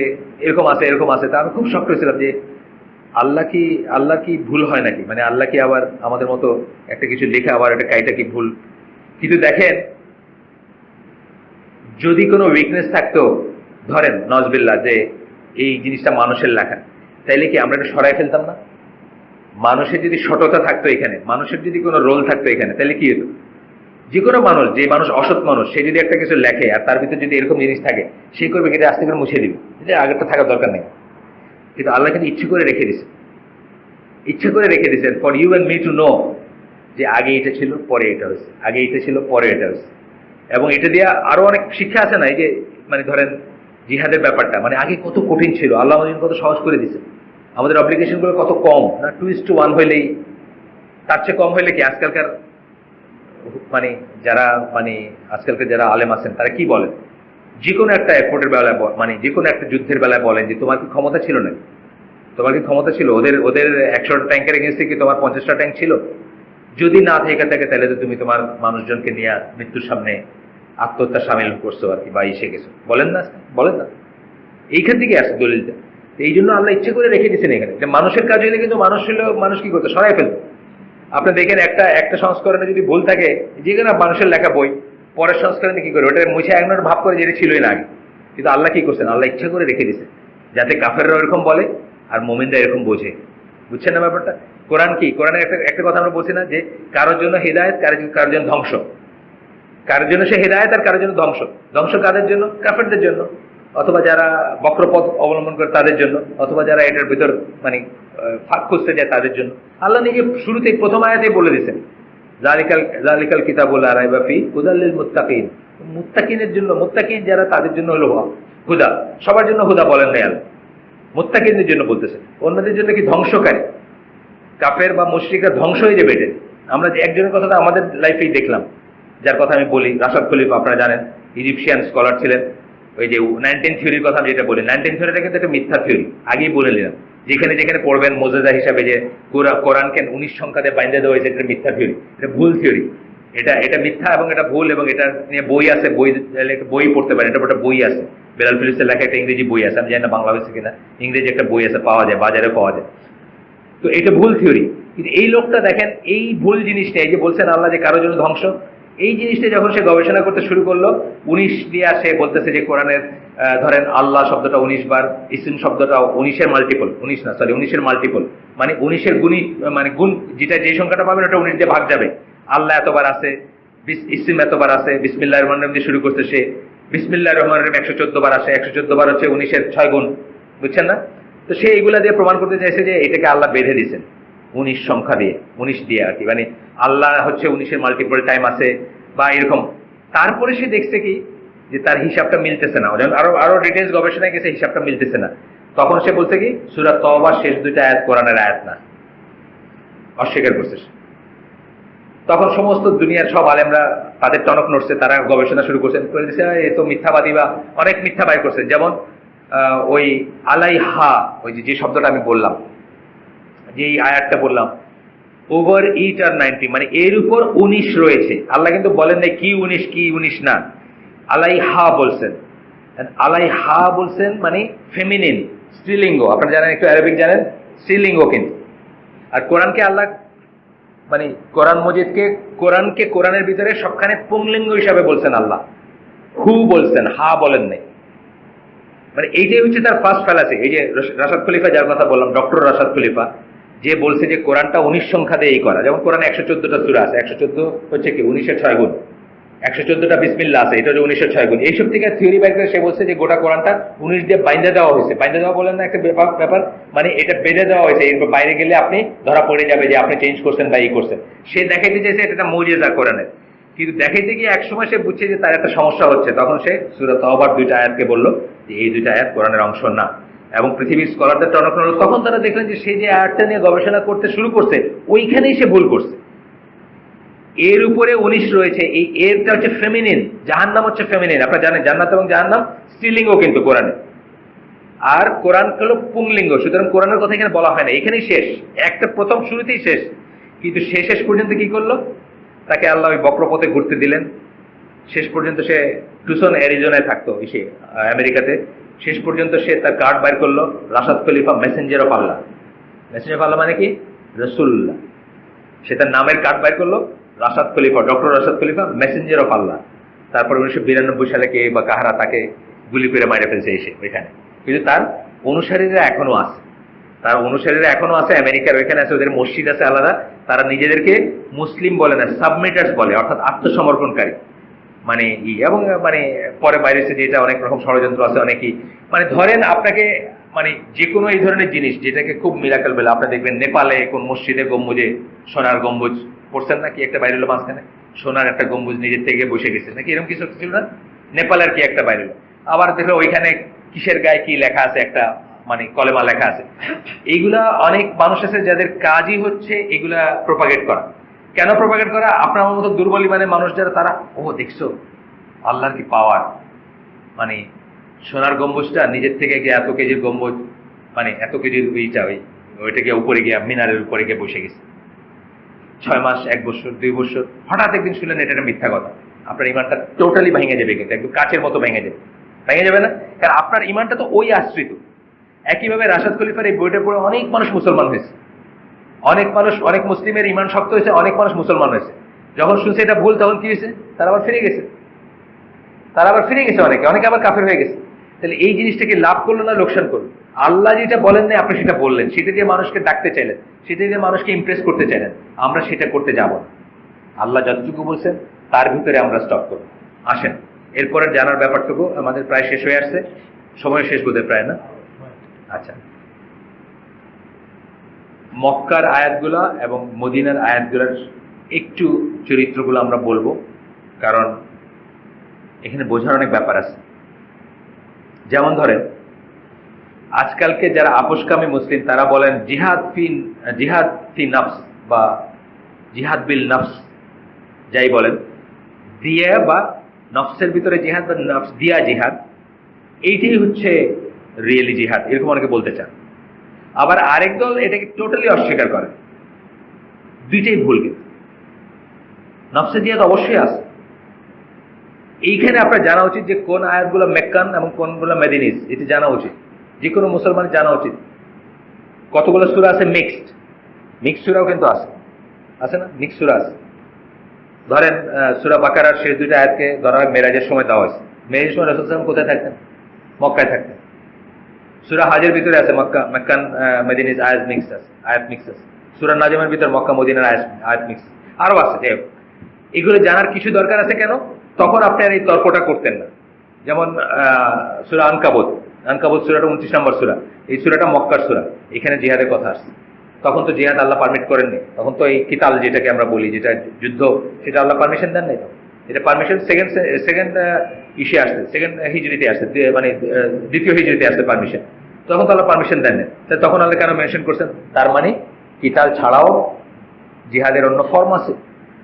এরকম আছে এরকম আছে। তা আমি খুব শক্ত হয়েছিলাম যে আল্লাহ কি ভুল হয় নাকি, মানে আল্লাহ কি আবার আমাদের মতো একটা কিছু লেখা আবার একটা কাইটা কি ভুল। কিন্তু দেখেন, যদি কোনো উইকনেস থাকতো, ধরেন নজবিল্লাহ যে এই জিনিসটা মানুষের লেখা, তাইলে কি আমরা এটা সরাই ফেলতাম না? মানুষের যদি সততা থাকতো এখানে, মানুষের যদি কোনো রোল থাকতো এখানে, তাহলে কি হতো? যে কোনো মানুষ, যে মানুষ অসৎ মানুষ, সে যদি একটা কিছু লেখে আর তার ভিতরে যদি এরকম জিনিস থাকে, সে করবে এটা আস্তে করে মুছে দিবে, এটা আগেরটা থাকার দরকার নেই। কিন্তু আল্লাহ কিন্তু ইচ্ছে করে রেখে দিয়েছেন for you and me to know যে আগে এটা ছিল পরে এটা হয়েছে, আগে এটা ছিল পরে এটা হয়েছে। এবং এটা দিয়ে আরো অনেক শিক্ষা আছে না? এই যে মানে ধরেন জিহাদের ব্যাপারটা, মানে আগে কত কঠিন ছিল, আল্লাহ আমাদের কত সহজ করে দিয়েছে। আমাদের অব্লিগেশন গুলো কত কম না, 2:1 হইলেই, তার চেয়ে কম হইলে কি আজকালকার মানে আজকালকার যারা আলেম আছেন তারা কি বলেন, যে কোনো একটা এফোর্টের বেলায়, মানে যে কোনো একটা যুদ্ধের বেলায় বলেন যে তোমার কি ক্ষমতা ছিল না, তোমার কি ক্ষমতা ছিল? ওদের 100টা ট্যাঙ্কের এগেন্স্টে কি তোমার 50টা ট্যাঙ্ক ছিল? যদি না থেকে থাকে তাহলে তো তুমি তোমার মানুষজনকে নিয়ে মৃত্যুর সামনে আত্মহত্যা সামিল করছো আর কি, বা এসে গেছো। বলেন না? এইখান থেকে আসছে দলিলটা। এই জন্য আল্লাহ ইচ্ছে করে রেখে দিয়েছেন এখানে যে মানুষের কাজ হইলে কিন্তু মানুষ কি করতো, সরাই ফেলতো। আপনি দেখেন একটা সংস্করণে যদি ভুল থাকে, যে কোনো মানুষের লেখা বই পরের সংস্করণে কি করে ওটা মুছে এক মিনিট ভাব করে যেটা ছিলই না আগে। কিন্তু আল্লাহ কি করছেন, আল্লাহ ইচ্ছা করে রেখে দিয়েছেন যাতে কাফেররা এরকম বলে আর মুমিনরা এরকম বোঝে। বুঝছেন না ব্যাপারটা? কোরআন কি, কোরআনের একটা কথা আমরা বলছি না যে কারোর জন্য হিদায়াত, কারোর জন্য ধ্বংস। কারোর জন্য সে হিদায়াত আর কারোর জন্য ধ্বংস কাদের জন্য? কাফেরদের জন্য, অথবা যারা বক্রপথ অবলম্বন করে তাদের জন্য, অথবা যারা এটার ভিতর মানে ফাঁক খুঁজতে যায় তাদের জন্য। আল্লাহ নিজে শুরুতেই প্রথম আয়াতেই বলে দিয়েছেন জালিকাল কিতাবুল লা রাইবা ফি হুদাল লিল মুত্তাকিন। মুত্তাকিনের জন্য, মুত্তাকিন যারা তাদের জন্য হলো হুদা, সবার জন্য হুদা বলেন নাই আল্লাহ, মুত্তাকিনদের জন্য বলতেছেন। অন্যদের জন্য কি ধ্বংসকারী, কাফের বা মুশরিকরা ধ্বংস হয়ে যাবে এটা। আমরা যে একজনের কথা আমাদের লাইফেই দেখলাম, যার কথা আমি বলি, রাশাদ খলিফা, আপনারা জানেন, ইজিপশিয়ান স্কলার ছিলেন। ওই যে 19 থিওরির কথা আমি যেটা বলি, 19 থিওরিটা কিন্তু একটা মিথ্যা থিওরি, আগেই বলে নিলাম। যেখানে পড়বেন মোজেজা হিসাবে যে কোরআনকে 19 সংখ্যাতে বাইন্ধে দেওয়া হয়েছে, এটা মিথ্যা থিওরি, এটা ভুল থিওরি। এটা মিথ্যা এবং এটা ভুল, এবং এটা নিয়ে বই আছে, বই পড়তে পারেন, এটা একটা বই আছে, বেলাল ফিলিপসের লেখা একটা ইংরেজি বই আছে, আমি জানি না বাংলা হয়েছে কিনা, ইংরেজি একটা বই আছে, পাওয়া যায়, বাজারে পাওয়া যায়। তো এটা ভুল থিওরি। কিন্তু এই লোকটা দেখেন, এই ভুল জিনিসটা, এই যে বলছেন আল্লাহ যে কারোর জন্য ধ্বংস, এই জিনিসটা যখন সে গবেষণা করতে শুরু করলো, 19 দিয়ে আসে বলতেছে যে কোরআনের ধরেন আল্লাহ শব্দটা 19 বার, ইসিম শব্দটা 19-এর মাল্টিপল, 19-এর মাল্টিপল, মানে 19-এর গুণী, মানে গুণ যেটা যে সংখ্যাটা পাবেন ওটা 19 দিয়ে ভাগ যাবে। আল্লাহ এতবার আছে, ইসিম এতবার আছে, বিসমিল্লাহির রহমানির রহিম দিয়ে শুরু করতে সে, বিসমিল্লাহির রহমানির রহিম 114 বার আসে, 114 বার হচ্ছে 19-এর 6 গুণ। বুঝছেন না? তো সে এইগুলা দিয়ে প্রমাণ করতে চাইছে যে এটাকে আল্লাহ বেঁধে দিয়েছেন, 19 সংখ্যা দিয়ে, 19 দিয়ে আর কি, মানে আল্লাহ হচ্ছে 19-এর মাল্টিপল টাইম আছে বা এরকম। তারপরে সে দেখছে কি যে তার হিসাবটা মিলতেছে না, আরো আরো ডিটেলস গবেষণায় গেছে, হিসাবটা মিলতেছে না। তখন সে বলছে কি সূরা তওবার শেষ 2টা আয়াত কোরআনের আয়াত না, অস্বীকার করছে। তখন সমস্ত দুনিয়ার সব আলেমরা তাদের টনক নড়ছে, তারা গবেষণা শুরু করছেন, করে দিচ্ছে এ তো মিথ্যাবাদী বা অনেক মিথ্যা বাই করছেন। যেমন ওই আলাইহা, ওই যে শব্দটা আমি বললাম, যে এই আয়াতটা বললাম, ওভার 8 আর 90, মানে এর উপর 19 রয়েছে। আল্লাহ কিন্তু বলেন নাই কি 19 কি 19 না, আলাইহা বলছেন। আলাইহা বলছেন মানে ফেমিনিন, স্ত্রীলিঙ্গ। আপনারা জানেন, একটু আরবিক জানেন, স্ত্রীলিঙ্গ কিন্তু। আর কোরআনকে আল্লাহ মানে কোরআন মজিদকে কোরআনের ভিতরে সবখানে পুংলিঙ্গ হিসাবে বলছেন আল্লাহ, হু বলছেন, হা বলেন নাই। মানে এইটাই হচ্ছে তার ফার্স্ট ফ্যালাসি। এই যে রাশাদ খলিফা, যার কথা বললাম, ডক্টর রাশাদ খলিফা, যে বলছে যে কোরআনটা 19 সংখ্যা দিয়ে করা। যেমন কোরআনে 114টা সূরা আছে, 114 হচ্ছে কি 19-এর 6 গুণ, 114টা বিসমিল্লাহ আছে, এটা হচ্ছে 19-এর 6 গুণ। এইসব থেকে থিওরি বাইর করে সে বলছে যে গোটা কোরআনটা 19 দিয়ে বাইন্দা দেওয়া হয়েছে। বাইন্দা দেওয়া বলেন না একটা ব্যাপার, মানে এটা বেঁধে দেওয়া হয়েছে, এরপর বাইরে গেলে আপনি ধরা পড়ে যাবে যে আপনি চেঞ্জ করছেন বা ই করছেন। সে দেখাইতে চাইছে এটা একটা মুজিজা কোরআনের, কিন্তু দেখাইতে গিয়ে একসময় সে বুঝছে যে তার একটা সমস্যা হচ্ছে। তখন সে সূরা তওবার 2টা আয়াতকে বললো যে এই 2টা আয়াত কোরআনের অংশ না। এবং পৃথিবীর স্কলারদের টনক নড়ল। তখন তারা দেখলেন যে সে যে আয়াতটা নিয়ে গবেষণা করতে শুরু করছে, ওইখানেই সে ভুল করছে। এর উপরে 19 রয়েছে, এই এরটা হচ্ছে ফেমিনিন, জাহান্নাম হচ্ছে ফেমিনিন। আপনারা জানেন জান্নাত এবং জাহান্নাম স্ত্রীলিঙ্গ কিন্তু কোরআনে, আর কোরআন হলো পুংলিঙ্গ। সুতরাং কোরআনের কথা এখানে বলা হয় না, এখানেই শেষ, একটা প্রথম শুরুতেই শেষ। কিন্তু শেষ পর্যন্ত কি করলো, তাকে আল্লাহ ওই বক্রপথে ঘুরতে দিলেন। শেষ পর্যন্ত সে টুসন অ্যারিজোনায় থাকতো, সে আমেরিকাতে। শেষ পর্যন্ত সে তার কার্ড বাইর করলো, Rashad Khalifa messenger of Allah. Messenger of Allah মানে কি, রসুল্লাহ। সে তার নামের কার্ড বাইর করলো, Rashad Khalifa, doctor Rashad Khalifa messenger of Allah. তারপর 1992 সালে কে বা কাহারা তাকে গুলি করে মারে ফেলছে এসে ওইখানে। কিন্তু তার অনুসারীরা এখনো আছে, আমেরিকার ওইখানে আছে, ওদের মসজিদ আছে আলাদা। তারা নিজেদেরকে মুসলিম বলে না, সাবমিটার্স বলে, অর্থাৎ আত্মসমর্পণকারী। মানে এবং মানে পরে বাইরে এসে যেটা অনেক রকম ষড়যন্ত্র আছে অনেকই, মানে ধরেন আপনাকে মানে যে কোনো এই ধরনের জিনিস যেটাকে খুব মিরাকেল বলে, আপনি দেখবেন নেপালে কোন মসজিদে গম্বুজে সোনার গম্বুজ পড়ছেন নাকি, একটা বাইরে হলো মাঝখানে সোনার একটা গম্বুজ নিজের থেকে বসে গেছে নাকি, এরকম কিছু ছিল না, নেপালের কি একটা বাইরে হলো। আবার দেখলো ওইখানে কিসের গায়ে কি লেখা আছে, একটা মানে কলেমা লেখা আছে। এইগুলা অনেক মানুষ আছে যাদের কাজই হচ্ছে এগুলা প্রপাগেট করা। কেন প্রপাগেট করা, আপনার মতো দুর্বল ইমানের মানুষ যারা, তারা ও দেখছো আল্লাহর কি পাওয়ার, মানে সোনার গম্বুজটা নিজের থেকে গিয়ে এত কেজির গম্বুজ, মানে এত কেজির ওইটা ওইটা গিয়ে উপরে গিয়ে মিনারের উপরে গিয়ে বসে গেছে। 6 মাস, 1 বছর, 2 বছর, হঠাৎ একদিন শুনলেন এটা একটা মিথ্যা কথা, আপনার ইমানটা টোটালি ভেঙে যাবে, কিন্তু একদম কাচের মতো ভেঙে যাবে না, কারণ আপনার ইমানটা তো ওই আশ্রিত। একইভাবে রাশাদ খলিফার এই বইটা পড়ে অনেক মানুষ মুসলমান হয়েছে, অনেক মানুষ, অনেক মুসলিমের ইমান শক্ত হয়েছে, অনেক মানুষ মুসলমান হয়েছে। যখন শুনছে এটা ভুল, তখন কি হয়েছে, তারা আবার ফিরে গেছে, অনেকে আবার কাফের হয়ে গেছে। তাহলে এই জিনিসটাকে লাভ করলো না লোকসান করলো? আল্লাহ যেটা বলেন না আপনি সেটা বললেন, সেটা দিয়ে মানুষকে ডাকতে চাইলেন, সেটা দিয়ে মানুষকে ইমপ্রেস করতে চাইলেন, আমরা সেটা করতে যাব না। আল্লাহ যতটুকু বলছেন তার ভিতরে আমরা স্টপ করব। আসেন এরপরে জানার ব্যাপারটুকু আমাদের প্রায় শেষ হয়ে আসছে, সময় শেষ বোধ প্রায় না। আচ্ছা, মক্কার আয়াতগুলা এবং মদিনার আয়াতগুলার একটু চরিত্রগুলো আমরা বলবো, কারণ এখানে বোঝার অনেক ব্যাপার আছে। যেমন ধরেন আজকালকে যারা আপোষকামী মুসলিম, তারা বলেন জিহাদ ফি নফস বা জিহাদ বিল নফস, যাই বলেন, দিয়া বা নফসের ভিতরে জিহাদ বা নফস দিয়া জিহাদ, এইটাই হচ্ছে রিয়েলি জিহাদ, এরকম অনেকে বলতে চান। আবার আরেক দল এটাকে টোটালি অস্বীকার করে। দুইটাই ভুল, কিন্তু নফসে জিহাদ অবশ্যই আছে। এইখানে আপনার জানা উচিত যে কোন আয়াতগুলো মেক্কান এবং কোনগুলো মেদিনিস, এটি জানা উচিত, যে কোনো মুসলমানের জানা উচিত। কতগুলো সূরা আছে মিক্সড সূরাও কিন্তু আছে না, মিক্সড সূরা আছে। ধরেন সূরা বাকারার শেষ 2টা আয়াতকে ধরা হয় মেরাজের সময় দেওয়া হয়েছে। মেরাজের সময় রাসূল সাল্লাল্লাহু আলাইহি ওয়াসাল্লাম কোথায় থাকতেন? মক্কায় থাকতেন। সূরা হাজের ভিতরে আছে মেক্কান মেদিনিস আয়াত মিক্স আছে। সূরা নাজমের ভিতরে মক্কা মদিনার আয়াত মিক্স আরো আছে। যাই হোক, এগুলো জানার কিছু দরকার আছে। কেন? তখন আপনি আর এই তর্কটা করতেন না। যেমন সূরা আনকাবুত সূরাটা 29 নম্বর সূরা, এই সূরাটা মক্কার সূরা, এখানে জিহাদের কথা আসছে। তখন তো জিহাদ আল্লাহ পারমিট করেননি, তখন তো এই কিতাল যেটাকে আমরা বলি, যেটা যুদ্ধ, সেটা আল্লাহ পারমিশন দেন নাই। এটা পারমিশন সেকেন্ড ইসে আসছে, সেকেন্ড হিজরিতে আসছে, মানে দ্বিতীয় হিজরিতে আসছে পারমিশন। তখন তো আল্লাহ পারমিশন দেন না, তখন আল্লাহ কেন মেনশন করছেন? তার মানে কিতাল ছাড়াও জিহাদের অন্য ফর্ম আছে,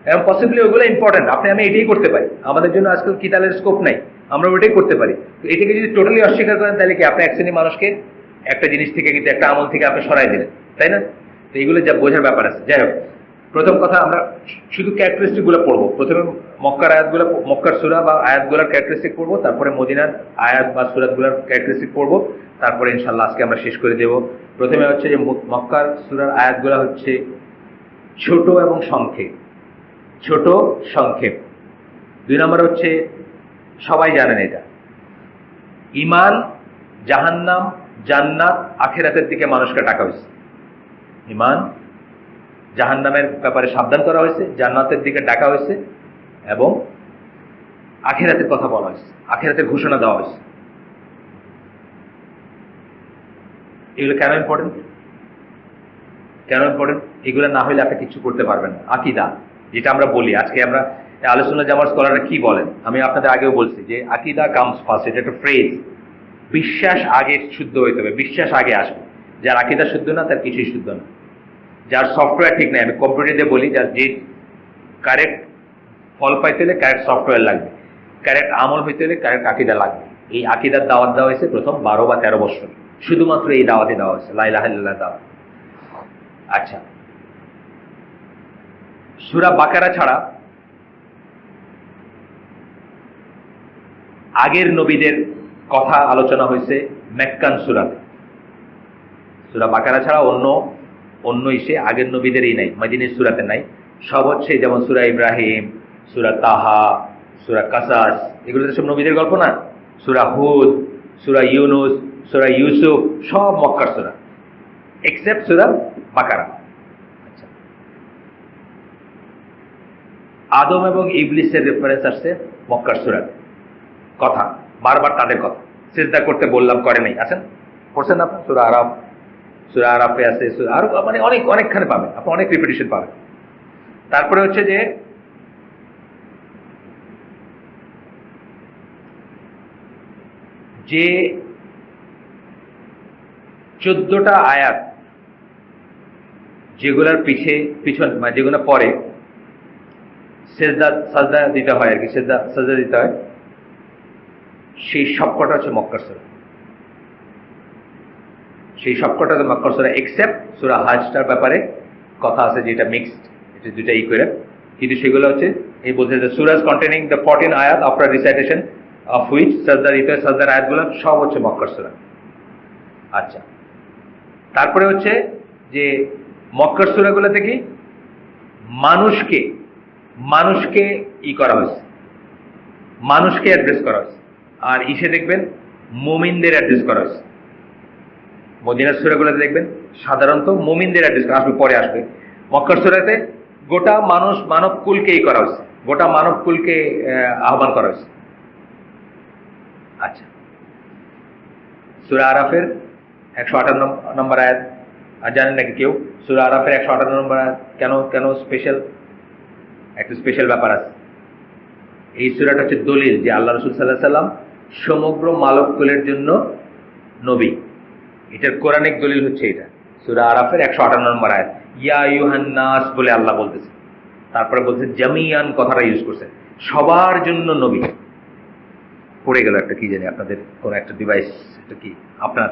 এবং পসিবলি ওগুলো ইম্পর্টেন্ট। আমি এটাই করতে পারি, আমাদের জন্য আজকাল কিতালের স্কোপ নাই, আমরা ওইটাই করতে পারি। এটাকে যদি টোটালি অস্বীকার করেন, তাহলে কি আপনি এক শ্রেণী মানুষকে একটা জিনিস থেকে, কিন্তু একটা আমল থেকে আপনি সরাই দিলেন, তাই না? তো এইগুলো যা বোঝার ব্যাপার আছে। যাই হোক, প্রথম কথা আমরা শুধু ক্যারেক্টারিস্টিক গুলো পড়বো। প্রথমে মক্কার আয়াতগুলো, মক্কার সূরা বা আয়াতগুলোর ক্যারেক্টারিস্টিক পড়বো, তারপরে মদিনার আয়াত বা সূরাগুলোর ক্যারেক্টারিস্টিক পড়বো, তারপরে ইনশাআল্লাহ আজকে আমরা শেষ করে দেব। প্রথমে হচ্ছে যে মক্কার সূরার আয়াতগুলো হচ্ছে ছোট এবং সংক্ষেপ, ছোট সংক্ষেপ। 2 নম্বর হচ্ছে, সবাই জানেন এটা, ঈমান, জাহান্নাম, জান্নাত, আখিরাতের দিকে মানুষকে ডাকা হয়েছে। ঈমান, জাহান্নামের ব্যাপারে সাবধান করা হয়েছে, জান্নাতের দিকে ডাকা হয়েছে, এবং আখিরাতের কথা বলা হয়েছে, আখিরাতের ঘোষণা দেওয়া হয়েছে। এগুলো কেন ইম্পর্টেন্ট? কেন ইম্পর্টেন্ট? এগুলো না হলে আপনি কিছু করতে পারবেন না। আকীদা, যেটা আমরা বলি, আজকে আমরা আহলে সুন্নাত জামাত স্কলাররা কি বলেন, আমি আপনাদের আগেও বলছি যে আকীদা কামস ফার্স্ট, এটা একটা ফ্রেজ। বিশ্বাস আগে শুদ্ধ হইতে হবে, বিশ্বাস আগে আসবে। যার আকীদা শুদ্ধ না, তার কিছুই শুদ্ধ না। যার সফটওয়্যার ঠিক নাই, আমি কম্পিউটার দিয়ে বলি, যার যে কারেক্ট ফল পাইতে হলে কারেক্ট সফটওয়্যার লাগবে, কারেক্ট আমল হইতে হলে কারেক্ট আকীদা লাগবে। এই আকীদার দাওয়াত দেওয়া হয়েছে প্রথম 12 বা 13 বছর, শুধুমাত্র এই দাওয়াতে দেওয়া হয়েছে, লা ইলাহা ইল্লাল্লাহ দাওয়াত। আচ্ছা, সূরা বাকারা ছাড়া আগের নবীদের কথা আলোচনা হয়েছে মেক্কান সূরাতে। সূরা বাকারা ছাড়া অন্য ইসে আগের নবীদেরই নাই, মদিনী সূরাতে নাই। সব হচ্ছে যেমন সূরা ইব্রাহিম, সূরা তাহা, সূরা কাসাস, এগুলো তো সব নবীদের গল্প না। সূরা হুদ, সূরা ইউনুস, সূরা ইউসুফ, সব মক্কার সূরা, এক্সেপ্ট সূরা বাকারা। আচ্ছা, আদম এবং ইবলিসের রেফারেন্স আসছে মক্কার সূরাতে, কথা বারবার তাদের কথা। সিজদা করতে বললাম, করে নাই, আছেন, পড়ছেন না আপনার? সূরা আরাফ, সূরা আরাফে আছে, আরো মানে অনেকখানে পাবেন, আপনি অনেক রিপিটিশন পাবেন। তারপরে হচ্ছে যে যে 14টা আয়াত যেগুলার পিছন মানে যেগুলো পরে সাজদা দিতে হয় আর কি, সাজদা দিতে হয়, সেই সবকটা হচ্ছে মক্কার সূরা। সেই সবকটা মক্কার সূরা, এক্সেপ্ট সূরা হাজটার ব্যাপারে কথা আছে, যেটা মিক্সড, এটা দুটা করে, কিন্তু সেগুলো হচ্ছে এই বলছে যে সূরাস কন্টেনিং দ্য 14 আয়াত আফটার রিসাইটেশন অফ হুইচ সাজদা দিতে হয়, সাজদার আয়াতগুলো সব হচ্ছে মক্কার সূরা। আচ্ছা, তারপরে হচ্ছে যে মক্কার সূরাগুলো থেকে মানুষকে করা হয়েছে, মানুষকে অ্যাড্রেস করা হয়েছে। আর ইসে দেখবেন মুমিনদের অ্যাড্রেস করা হয়েছে। মদিনার সূরাগুলোতে দেখবেন সাধারণত মুমিনদের অ্যাড্রেস আসবে, পরে আসবে। মক্কার সূরাতে গোটা মানবকুলকেই করা হয়েছে, গোটা মানবকুলকে আহ্বান করা হয়েছে। আচ্ছা, সূরা আরাফের 158 নম্বর আয়াত, আর জানেন নাকি কেউ সূরা আরাফের 158 নম্বর আয়াত কেন স্পেশাল? একটা স্পেশাল ব্যাপার আছে। এই সূরাটা হচ্ছে দলিল যে আল্লাহ রাসূল সাল্লাল্লাহু আলাইহি সাল্লাম সমগ্র মানবকুলের জন্য নবী। এটার কোরআনিক দলিল হচ্ছে এটা, সূরা আরাফের 158 নম্বর আয়াত, ইয়া আইয়ুহান নাস বলে আল্লাহ বলতেছে, তারপরে বলছে জামিয়ান, কথাটা ইউজ করছে, সবার জন্য নবী। পড়ে গেল একটা কি জানি, আপনাদের কোন একটা ডিভাইস, এটা কি আপনার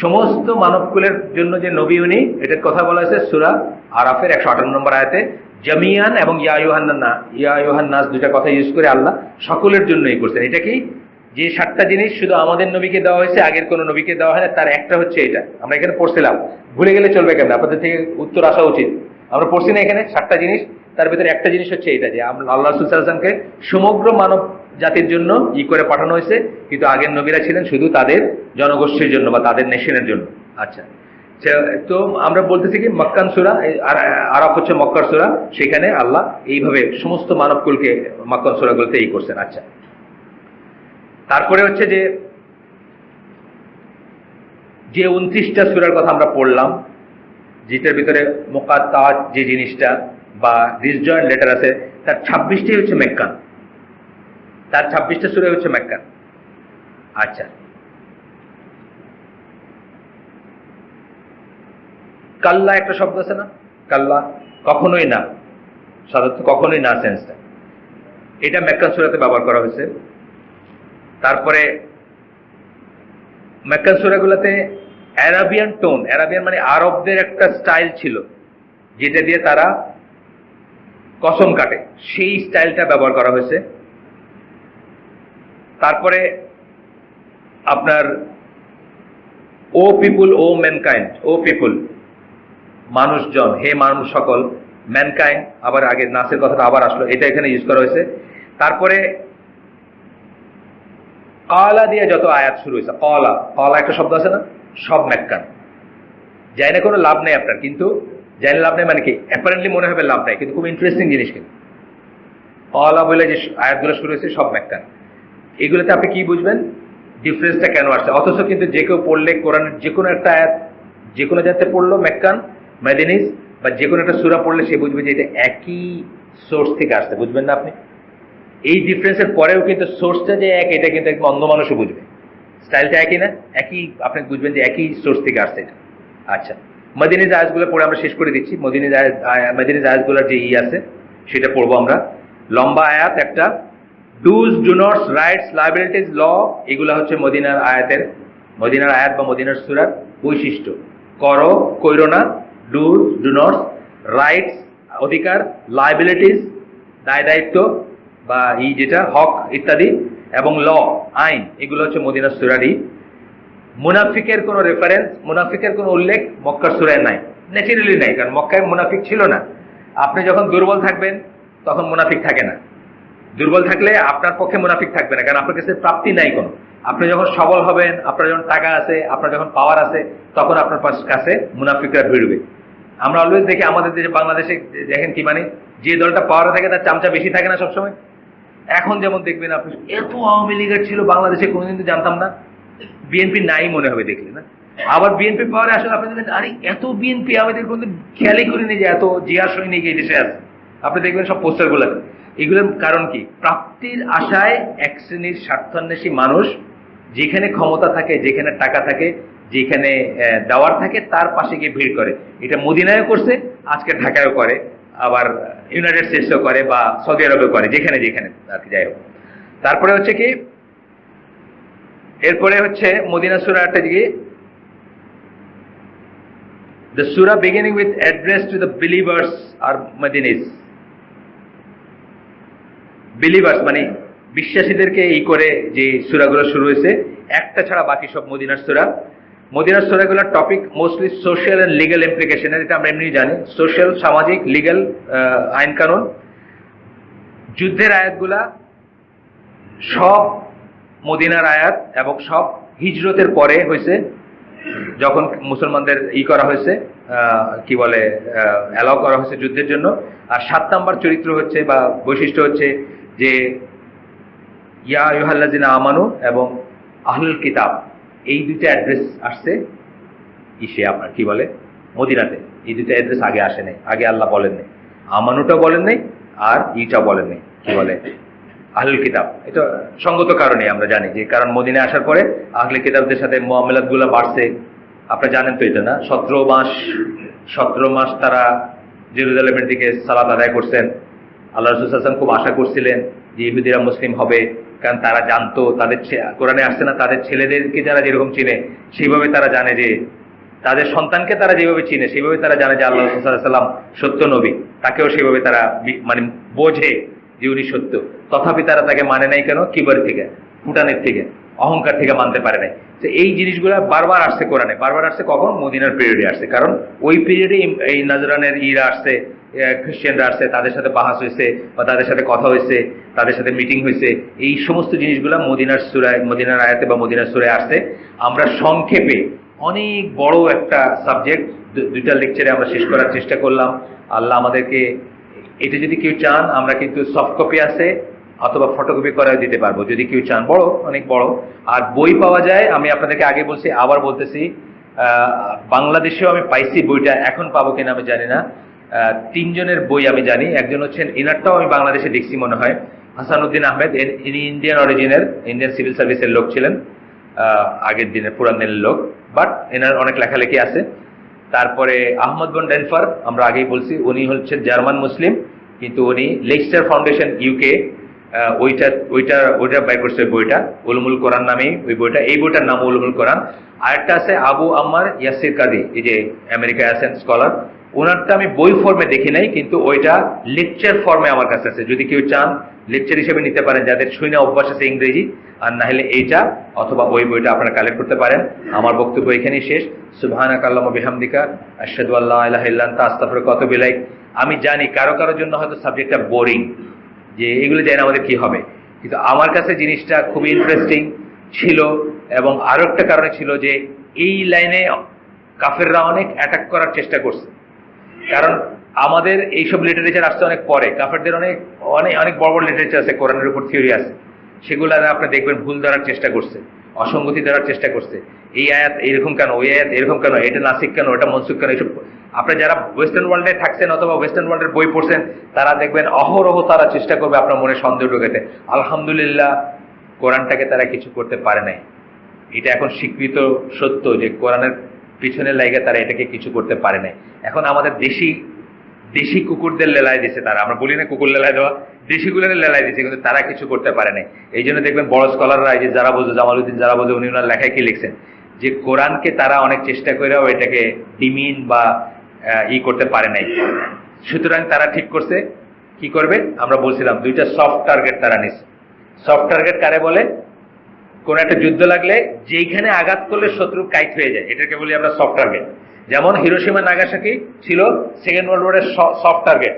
সমস্ত মানবকুলের জন্য যে নবী উনি, এটার কথা বলা হয়েছে সূরা আরাফের 158 নম্বর আয়াতে, জামিয়ান এবং ইয়া আইয়ুহান নাস দুইটা কথা ইউজ করে আল্লাহ সকলের জন্যই করছেন। এটা কি, যে 7টা জিনিস শুধু আমাদের নবীকে দেওয়া হয়েছে, আগের কোনো নবীকে দেওয়া হয় না, তার একটা হচ্ছে এটা। আমরা এখানে পড়ছিলাম, ভুলে গেলে চলবে কেন, আপনাদের থেকে উত্তর আসা উচিত। আমরা পড়ছি না এখানে 7টা জিনিস, তার ভিতরে একটা জিনিস হচ্ছে এটা, যে আল্লাহ রাসূল সাল্লাল্লাহু আলাইহি ওয়াসাল্লামকে সমগ্র মানব জাতির জন্য করে পাঠানো হয়েছে, কিন্তু আগের নবীরা ছিলেন শুধু তাদের জনগোষ্ঠীর জন্য বা তাদের নেশনের জন্য। আচ্ছা, তো আমরা বলতেছি কি মক্কান সূরা, আরাফ হচ্ছে মক্কার সূরা, সেখানে আল্লাহ এইভাবে সমস্ত মানবকুলকে মক্কান সূরাগুলোতে করছেন। আচ্ছা, তারপরে হচ্ছে যে 29টা সূরার কথা আমরা পড়লাম, যেটার ভিতরে মুকাত্তাআত যে জিনিসটা বা ডিসজয়েন্ট লেটার আছে, তার 26টাই হচ্ছে মেক্কান, তার 26টা সূরা হচ্ছে মেক্কান। আচ্ছা, কাল্লা একটা শব্দ আছে না, কাল্লা, কখনোই না, সাধারণত কখনোই না সেন্সটা, এটা মেক্কান সূরাতে ব্যবহার করা হয়েছে। তারপরে মেক্কান সূরাগুলোতে অ্যারাবিয়ান টোন, অ্যারাবিয়ান মানে আরবদের একটা স্টাইল ছিল যেটা দিয়ে তারা কসম কাটে, সেই স্টাইলটা ব্যবহার করা হয়েছে। তারপরে আপনার ও পিপুল ও ম্যানকাইন্ড, ও পিপুল মানুষজন, হে মানুষ সকল, ম্যানকাইন্ড, আবার আগে নাসের কথাটা আবার আসলো, এটা এখানে ইউজ করা হয়েছে। তারপরে কালা দিয়ে যত আয়াত শুরু হয়েছে, কলা, কলা একটা শব্দ আছে না, সব মেক্কান। যাই না কোনো লাভ নেই আপনার, কিন্তু জানি লাভ নেই মানে কি, অ্যাপারেন্টলি মনে হবে লাভ নেই, কিন্তু খুব ইন্টারেস্টিং জিনিস। কিন্তু কলা বলে যে আয়াতগুলো শুরু হয়েছে সব মেক্কান। এগুলোতে আপনি কি বুঝবেন ডিফারেন্সটা কেন আসছে? অথচ কিন্তু যে কেউ পড়লে কোরআনের যে কোনো একটা আয়াত যে কোনো জায়গাতে পড়লো মেক্কান, মেদিনিস বা যে কোনো একটা সূরা পড়লে সে বুঝবে যে এটা একই সোর্স থেকে আসছে, বুঝবেন না আপনি? এই ডিফারেন্সের পরেও কিন্তু সোর্সটা যে এক, এটা কিন্তু একদম অন্ধ মানুষও বুঝবে, স্টাইলটা একই না, একই, আপনি বুঝবেন যে একই সোর্স থেকে আসছে এটা। আচ্ছা, মদিনী আয়াতগুলো পড়ে আমরা শেষ করে দিচ্ছি। মদিনী আয়াতগুলোর যে আছে সেটা পড়বো আমরা। লম্বা আয়াত একটা, ডুজ, ডু নটস, রাইটস, লায়াবিলিটিস, ল, এগুলো হচ্ছে মদিনার আয়াত বা মদিনার সূরার বৈশিষ্ট্য। করো, কইরো না, ডুজ, ডু নটস, রাইটস অধিকার, লায়াবিলিটিস দায় দায়িত্ব বা যেটা হক ইত্যাদি, এবং ল আইন, এগুলো হচ্ছে মদিনার সূরারই। মুনাফিকের কোনো রেফারেন্স, মুনাফিকের কোনো উল্লেখ মক্কার সূরায় নাই, ন্যাচারালি নাই, কারণ মক্কায় মুনাফিক ছিল না। আপনি যখন দুর্বল থাকবেন তখন মুনাফিক থাকে না, দুর্বল থাকলে আপনার পক্ষে মুনাফিক থাকবে না, কারণ আপনার কাছে প্রাপ্তি নাই কোনো। আপনি যখন সবল হবেন, আপনার যখন টাকা আছে, আপনার যখন পাওয়ার আছে, তখন আপনার কাছে মুনাফিকরা ভিড়বে। আমরা অলওয়েজ দেখি আমাদের দেশে, বাংলাদেশে দেখেন কি, মানে যে দলটা পাওয়ারে থাকে তার চামচা বেশি থাকে না সবসময়। এখন যেমন দেখবেন আপনি, এত আওয়ামী লীগের ছিল বাংলাদেশে, কোনোদিন তো জানতাম না, বিএনপি নাই মনে হবে দেখলে না। আবার বিএনপি পাওয়ারে আসলে আপনি দেখবেন, আরে এত বিএনপি, আমাদের কোনো খেয়ালই করিনি যে এত জিয়া সৈনিক এই দেশে আছে। আপনি দেখবেন সব পোস্টার গুলো। এগুলোর কারণ কি? প্রাপ্তির আশায় এক শ্রেণীর স্বার্থান্বেষী মানুষ যেখানে ক্ষমতা থাকে, যেখানে টাকা থাকে, যেখানে দেওয়ার থাকে, তার পাশে গিয়ে ভিড় করে। এটা মদিনায়ও করছে, আজকে ঢাকায়ও করে, আবার ইউনাইটেড স্টেটসও করে, বা সৌদি আরবেও করে, যেখানে যেখানে আর কি, যাই হোক। তারপরে হচ্ছে কি, এরপরে হচ্ছে মদিনা সূরা একটা দিকে, the surah beginning with address to the believers are Madinis. Believers মানে বিশ্বাসীদেরকে এই করে যে সূরাগুলো শুরু হয়েছে, একটা ছাড়া বাকি সব মদিনার সূরা। মদিনার সূরাগুলোর topic mostly social and legal implication, এটা আমরা এমনি জানি, সোশ্যাল, সামাজিক, লিগ্যাল, আইন কানুন। যুদ্ধের আয়াতগুলা সব মদিনার আয়াত, এবং সব হিজরতের পরে হয়েছে, যখন মুসলমানদের করা হয়েছে, কি বলে, অ্যালাউ করা হয়েছে যুদ্ধের জন্য। আর 7 নম্বর চরিত্র হচ্ছে বা বৈশিষ্ট্য হচ্ছে যে ইয়া আইয়ুহাল্লাযিনা আমানু এবং আহলুল কিতাব, এই দুইটা অ্যাড্রেস আসছে আপনার কি বলে মদিনাতে। এই দুইটা অ্যাড্রেস আগে আসে নাই, আগে আল্লাহ বলেন নাই, আমানুটাও বলেন নাই আর ইটাও বলেন নাই, কি বলে আহলুল কিতাব। এটা সঙ্গত কারণে আমরা জানি, যে কারণ মদিনায় আসার পরে আহলে কিতাবদের সাথে মুআমালাত গুলো বাড়ছে। আপনারা জানেন তো এটা না, 17 মাস তারা জেরুজালেমের দিকে সালাত আদায় করছেন। আল্লাহ রাসূল সাল্লাল্লাহু আলাইহি ওয়াসাল্লাম খুব আশা করছিলেন যে ইহুদিরা মুসলিম হবে, কারণ তারা জানতো, তাদের কোরআনে আসছে না, তাদের ছেলেদেরকে যারা যেরকম চিনে সেইভাবে তারা জানে, যে তাদের সন্তানকে তারা যেভাবে চিনে সেইভাবে তারা জানে যে আল্লাহ রাসূল সাল্লাল্লাহু আলাইহি ওয়াসাল্লাম সত্য নবী, তাকেও সেভাবে তারা মানে বোঝে যে উনি সত্য। তথাপি তারা তাকে মানে নাই কেন? কিবর থেকে, ফুটানের থেকে, অহংকার থেকে মানতে পারে নাই। তো এই জিনিসগুলো বারবার আসছে কোরআনে, বারবার আসছে কখন? মদিনার পিরিয়ডে আসছে, কারণ ওই পিরিয়ডে এই নাজরানের আসছে, খ্রিস্টানরা আসছে, তাদের সাথে বাহাস হয়েছে বা তাদের সাথে কথা হয়েছে, তাদের সাথে মিটিং হয়েছে। এই সমস্ত জিনিসগুলো মদিনার সূরায়, মদিনার আয়াতে বা মদিনার সূরায় আসছে। আমরা সংক্ষেপে অনেক বড় একটা সাবজেক্ট 2টা লেকচারে আমরা শেষ করার চেষ্টা করলাম। আল্লাহ আমাদেরকে, এটা যদি কেউ চান আমরা কিন্তু সফট কপি আছে অথবা ফটোকপি করে দিতে পারবো, যদি কেউ চান, বড়, অনেক বড়। আর বই পাওয়া যায়, আমি আপনাদেরকে আগে বলছি, আবার বলতেছি, বাংলাদেশেও আমি পাইছি বইটা, এখন পাবো কিনা আমি জানি না। তিনজনের বই আমি জানি, একজন হচ্ছেন, ইনারটাও আমি বাংলাদেশে দেখছি মনে হয়, হাসানুদ্দিন আহমেদ। ইনি ইন্ডিয়ান অরিজিনের, ইন্ডিয়ান সিভিল সার্ভিসের লোক ছিলেন, আগের দিনের পুরান দিনের লোক, বাট এনার অনেক লেখালেখি আছে। তারপরে আহমদ বন ডেনফার, আমরা আগেই বলছি, উনি হচ্ছেন জার্মান মুসলিম, কিন্তু উনি লেইস্টার ফাউন্ডেশন ইউকে ওইটা ওইটা ওইটা বের করছে বইটা, উলুমুল কোরআন নামেই ওই বইটা, এই বইটার নাম উলুমুল কোরআন। আরেকটা আছে আবু আম্মার ইয়াসির কাদি, এই যে আমেরিকায় আছেন স্কলার, ওনারটা আমি বই ফর্মে দেখি নাই, কিন্তু ওইটা লেকচার ফর্মে আমার কাছে আছে। যদি কেউ চান লেকচার হিসেবে নিতে পারেন, যাদের শুনে অভ্যাস আছে ইংরেজি, আর না হলে এইটা অথবা ওই বইটা আপনারা কালেক্ট করতে পারেন। আমার বক্তব্য এখানেই শেষ। সুবহানাকাল্লাহুম্মা বিহামদিকা আশহাদু আল্লা ইলাহা ইল্লা আনতা আস্তাগফিরুকা ওয়া আতুবু ইলাইক। আমি জানি কারোর জন্য হয়তো সাবজেক্টটা বোরিং, যে এগুলো জানি আমাদের কি হবে, কিন্তু আমার কাছে জিনিসটা খুবই ইন্টারেস্টিং ছিল। এবং আরো একটা কারণে ছিল যে এই লাইনে কাফেররা অনেক অ্যাটাক করার চেষ্টা করছে, কারণ আমাদের এইসব লিটারেচার আসছে অনেক পরে। কাফেরদের অনেক অনেক অনেক বড় বড় লিটারেচার আছে, কোরআনের উপর থিওরি আছে, সেগুলো আপনি দেখবেন ভুল ধরার চেষ্টা করছে, অসঙ্গতি ধরার চেষ্টা করছে। এই আয়াত এরকম কেন, ওই আয়াত এরকম কেন, এটা নাসিক কেন, এটা মনসুখ কেন, এইসব। আপনি যারা ওয়েস্টার্ন ওয়ার্ল্ডে থাকছেন অথবা ওয়েস্টার্ন ওয়ার্ল্ডের বই পড়ছেন, তারা দেখবেন অহরহ তারা চেষ্টা করবে আপনার মনে সন্দেহ ঢোকাতে। আলহামদুলিল্লাহ কোরআনটাকে তারা কিছু করতে পারে নাই। এটা এখন স্বীকৃত সত্য যে কোরআনের পিছনের লাইগে তারা এটাকে কিছু করতে পারে নাই। এখন আমাদের দেশি কুকুরদের লেলায় দিছে তারা, আমরা বলি না কুকুর লেলায় দেওয়া, দেশিগুলোর লেলায় দিচ্ছে, কিন্তু তারা কিছু করতে পারে নাই। এই জন্য দেখবেন বড় স্কলাররা, এই যে যারা বোঝে, জামালউদ্দিন যারা বোঝে, উনি ওনার লেখায় কি লিখছেন, যে কোরআনকে তারা অনেক চেষ্টা করেও এটাকে ডিমিন বা করতে পারে নাই। সুতরাং তারা ঠিক করছে কি করবে, আমরা বলছিলাম দুইটা সফট টার্গেট তারা নিচ্ছে। সফট টার্গেট কারে বলে? কোন একটা যুদ্ধ লাগলে যেইখানে আঘাত করলে শত্রু কাইট হয়ে যায়, এটাকে বলি আমরা সফট টার্গেট। যেমন হিরোশিমা নাগাসাকি ছিল সেকেন্ড ওয়ার্ল্ড ওয়ারের সফট টার্গেট।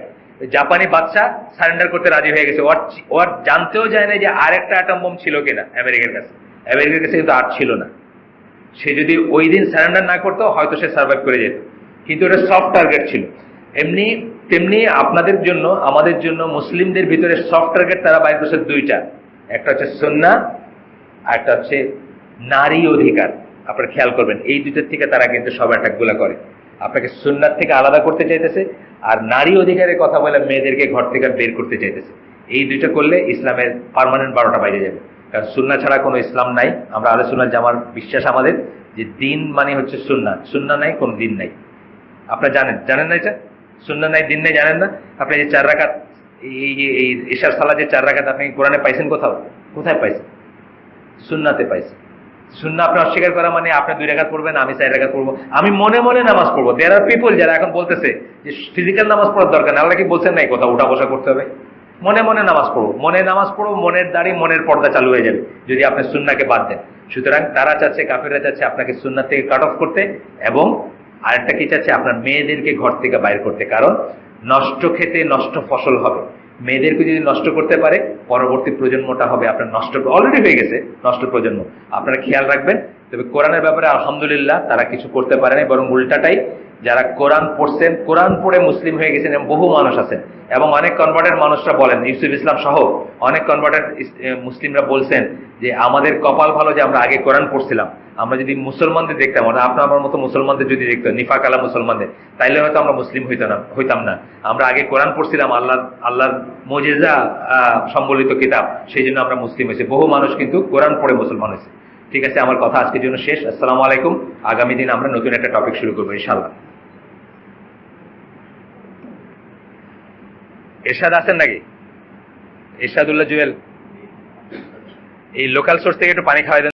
জাপানি বাদশা সারেন্ডার করতে রাজি হয়ে গেছে, ওর জানতেও যায় না যে আর একটা অ্যাটম বোম ছিল কিনা আমেরিকার কাছে। আমেরিকার কাছে কিন্তু আর ছিল না। সে যদি ওই দিন সারেন্ডার না করতো হয়তো সে সার্ভাইভ করে যেত, কিন্তু এটা সফট টার্গেট ছিল। এমনি তেমনি আপনাদের জন্য, আমাদের জন্য, মুসলিমদের ভিতরে সফট টার্গেট তারা বাইর করছে দুইটা। একটা হচ্ছে সুন্নাহ, আর একটা হচ্ছে নারী অধিকার। আপনারা খেয়াল করবেন, এই দুইটার থেকে তারা কিন্তু সব অ্যাটাকগুলো করে। আপনাকে সুন্নাত থেকে আলাদা করতে চাইতেছে, আর নারী অধিকারের কথা বলে মেয়েদেরকে ঘর থেকে বের করতে চাইতেছে। এই দুইটা করলে ইসলামের পার্মানেন্ট 12টা বাইরে যাবে। কারণ সুন্নাহ ছাড়া কোনো ইসলাম নাই। আমরা আহলে সুন্নাত জামার বিশ্বাস আমাদের যে দিন মানে হচ্ছে সুন্নাহ, সুন্নাহ নাই কোনো দিন নাই। আপনারা জানেন না এটা? সুন্নাহ নাই দিন নাই জানেন না? আপনি যে 4 রাকাত, এই ইশার সালাত যে 4 রাকাত আপনি কোরআনে পাইছেন কোথাও? কোথায় পাইছেন? সুন্নাতে পাইছে। সুন্নাহ আপনি অস্বীকার করা মানে আপনি 2 রাকাত পড়বেন, আমি 4 রাকাত পড়বো, আমি মনে মনে নামাজ পড়বো। দেয়ার আর পিপল যারা এখন বলতেছে যে ফিজিক্যাল নামাজ পড়ার দরকার না, আল্লাহ কি বলছেন নাই কোথাও উঠা বসা করতে হবে? মনে মনে নামাজ পড়বো, মনে নামাজ পড়বো, মনের দাড়ি মনের পর্দা চালু হয়ে যাবে যদি আপনি সুন্নাহকে বাদ দেন। সুতরাং তারা চাচ্ছে, কাফেররা চাচ্ছে আপনাকে সুন্নাহ থেকে কাট অফ করতে, এবং আরেকটা কি চাচ্ছে, আপনার মেয়েদেরকে ঘর থেকে বাইর করতে। কারণ নষ্ট খেতে নষ্ট ফসল হবে। মেয়েদেরকে যদি নষ্ট করতে পারে, পরবর্তী প্রজন্মটা হবে আপনার নষ্ট, অলরেডি হয়ে গেছে নষ্ট প্রজন্ম। আপনারা খেয়াল রাখবেন। তবে কোরআনের ব্যাপারে আলহামদুলিল্লাহ তারা কিছু করতে পারে না, বরং উল্টাটাই। যারা কোরআন পড়ছেন, কোরআন পড়ে মুসলিম হয়ে গেছেন, এবং বহু মানুষ আছেন, এবং অনেক কনভার্টেড মানুষরা বলেন, ইউসুফ ইসলাম সহ অনেক কনভার্টেড মুসলিমরা বলছেন যে আমাদের কপাল ভালো যে আমরা আগে কোরআন পড়ছিলাম। আমরা যদি মুসলমানদের দেখতাম, মানে আপনার আমার মতো মুসলমানদের যদি দেখতাম, নিফাক আলা মুসলমানদের, তাইলে হয়তো আমরা মুসলিম হইতাম না। আমরা আগে কোরআন পড়ছিলাম, আল্লাহর মুজিজা সম্বলিত কিতাব, সেই জন্য আমরা মুসলিম হয়েছি। বহু মানুষ কিন্তু কোরআন পড়ে মুসলমান হয়েছে। ঠিক আছে, আমার কথা আজকের জন্য শেষ। আসসালামু আলাইকুম। আগামী দিন আমরা নতুন একটা টপিক শুরু করবো ইনশাআল্লাহ। এরশাদ আছেন নাকি? এরশাদুল্লাহ জুয়েল, এই লোকাল সোর্স থেকে একটু পানি খাওয়াই দেন।